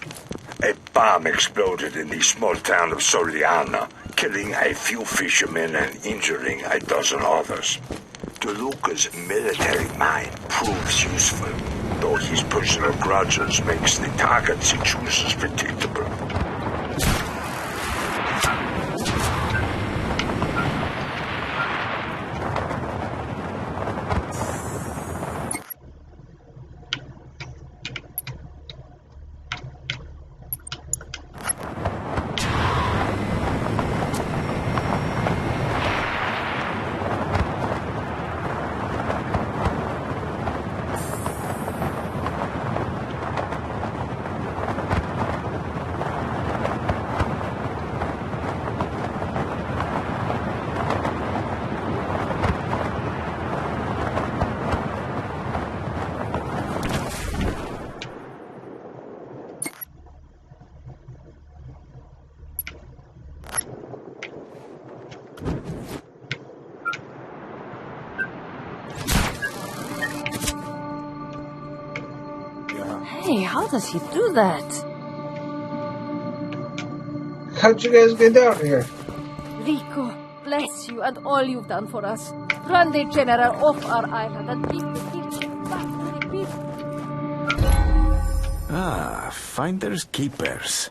A bomb exploded in the small town of Soliana, killing a few fishermen and injuring a dozen others. DeLuca's military mind proves useful, though his personal grudges makes the targets he chooses predictable. Hey, how does he do that? How'd you guys get down here? Rico, bless you and all you've done for us. Run the general off our island and bring the teaching back to the people. Ah, finders keepers.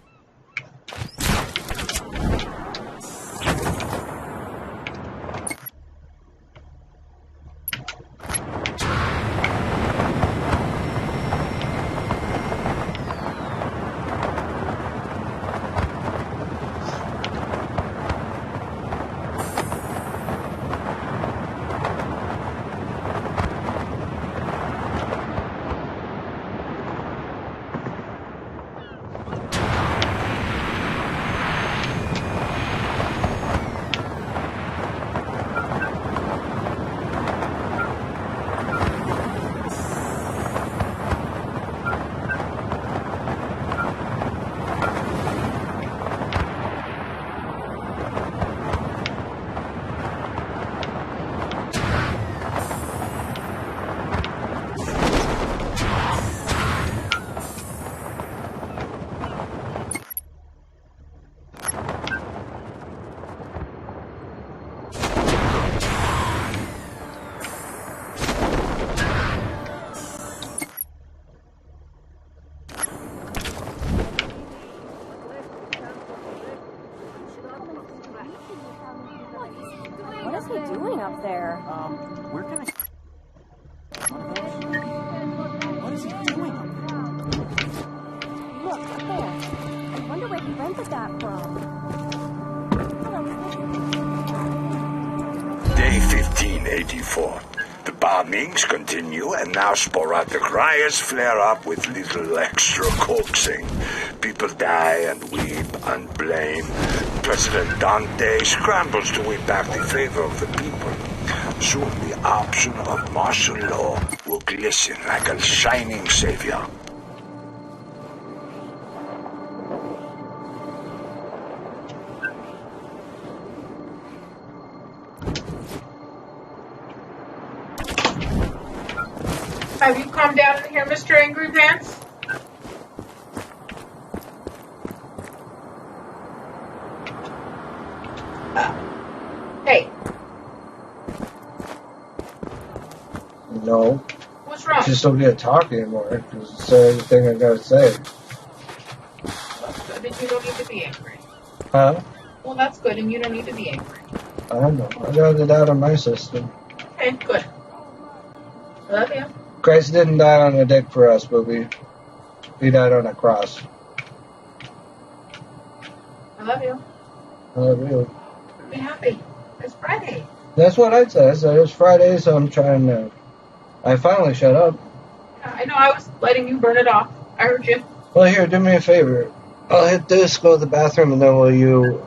up there? Where can I... What is he doing up there? Look, up there. I wonder where he rented that from. Day 1584. The bombings continue, and now sporadic riots flare up with little extra coaxing. People die and weep and blame. President Dante scrambles to win back the favor of the people. Soon the option of martial law will glisten like a shining savior. Have you calmed down in here, Mr. Angry Pants? Hey, No. what's wrong? Just don't get to talk anymore. Just say everything I gotta say. That's good, and you don't need to be angry. Huh? Well, that's good, and you don't need to be angry. I don't know. I got it out of my system. Okay, good. I love you. Christ didn't die on a dick for us, but he died on a cross. I love you. I love you. Be happy. It's Friday. That's what I'd say. I said it's Friday, so I'm trying to... I finally shut up. I know I was letting you burn it off. I heard you. Well, here, do me a favor. I'll hit this, go to the bathroom, and then will you...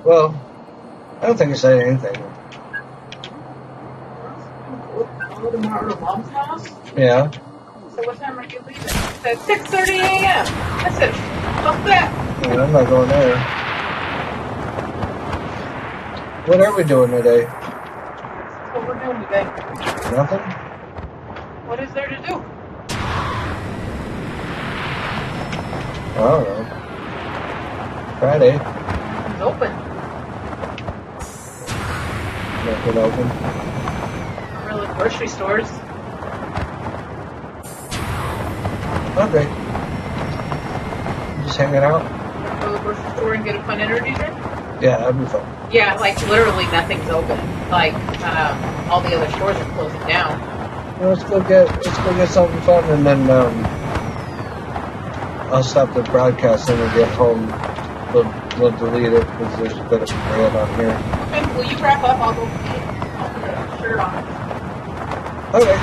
Well, I don't think I said anything. Go tomorrow to Mom's house? Yeah. So what time are you leaving? It said 6:30 a.m. I said, fuck that. Yeah, I'm not going there. What are we doing today? That's what we're doing today. Nothing? What is there to do? I don't know. Friday. It's open. Nothing open. Not really grocery stores. Okay. Just hanging out? Go to the grocery store and get a fun energy drink? Yeah, that'd be fun. Yeah, like literally nothing's open. Like all the other stores are closing down. Well, let's go get something fun, and then I'll stop the broadcast and we'll get home. We'll delete it because there's a bit of red on here. Okay, will you wrap up? I'll go eat. I'll put a shirt on. Okay.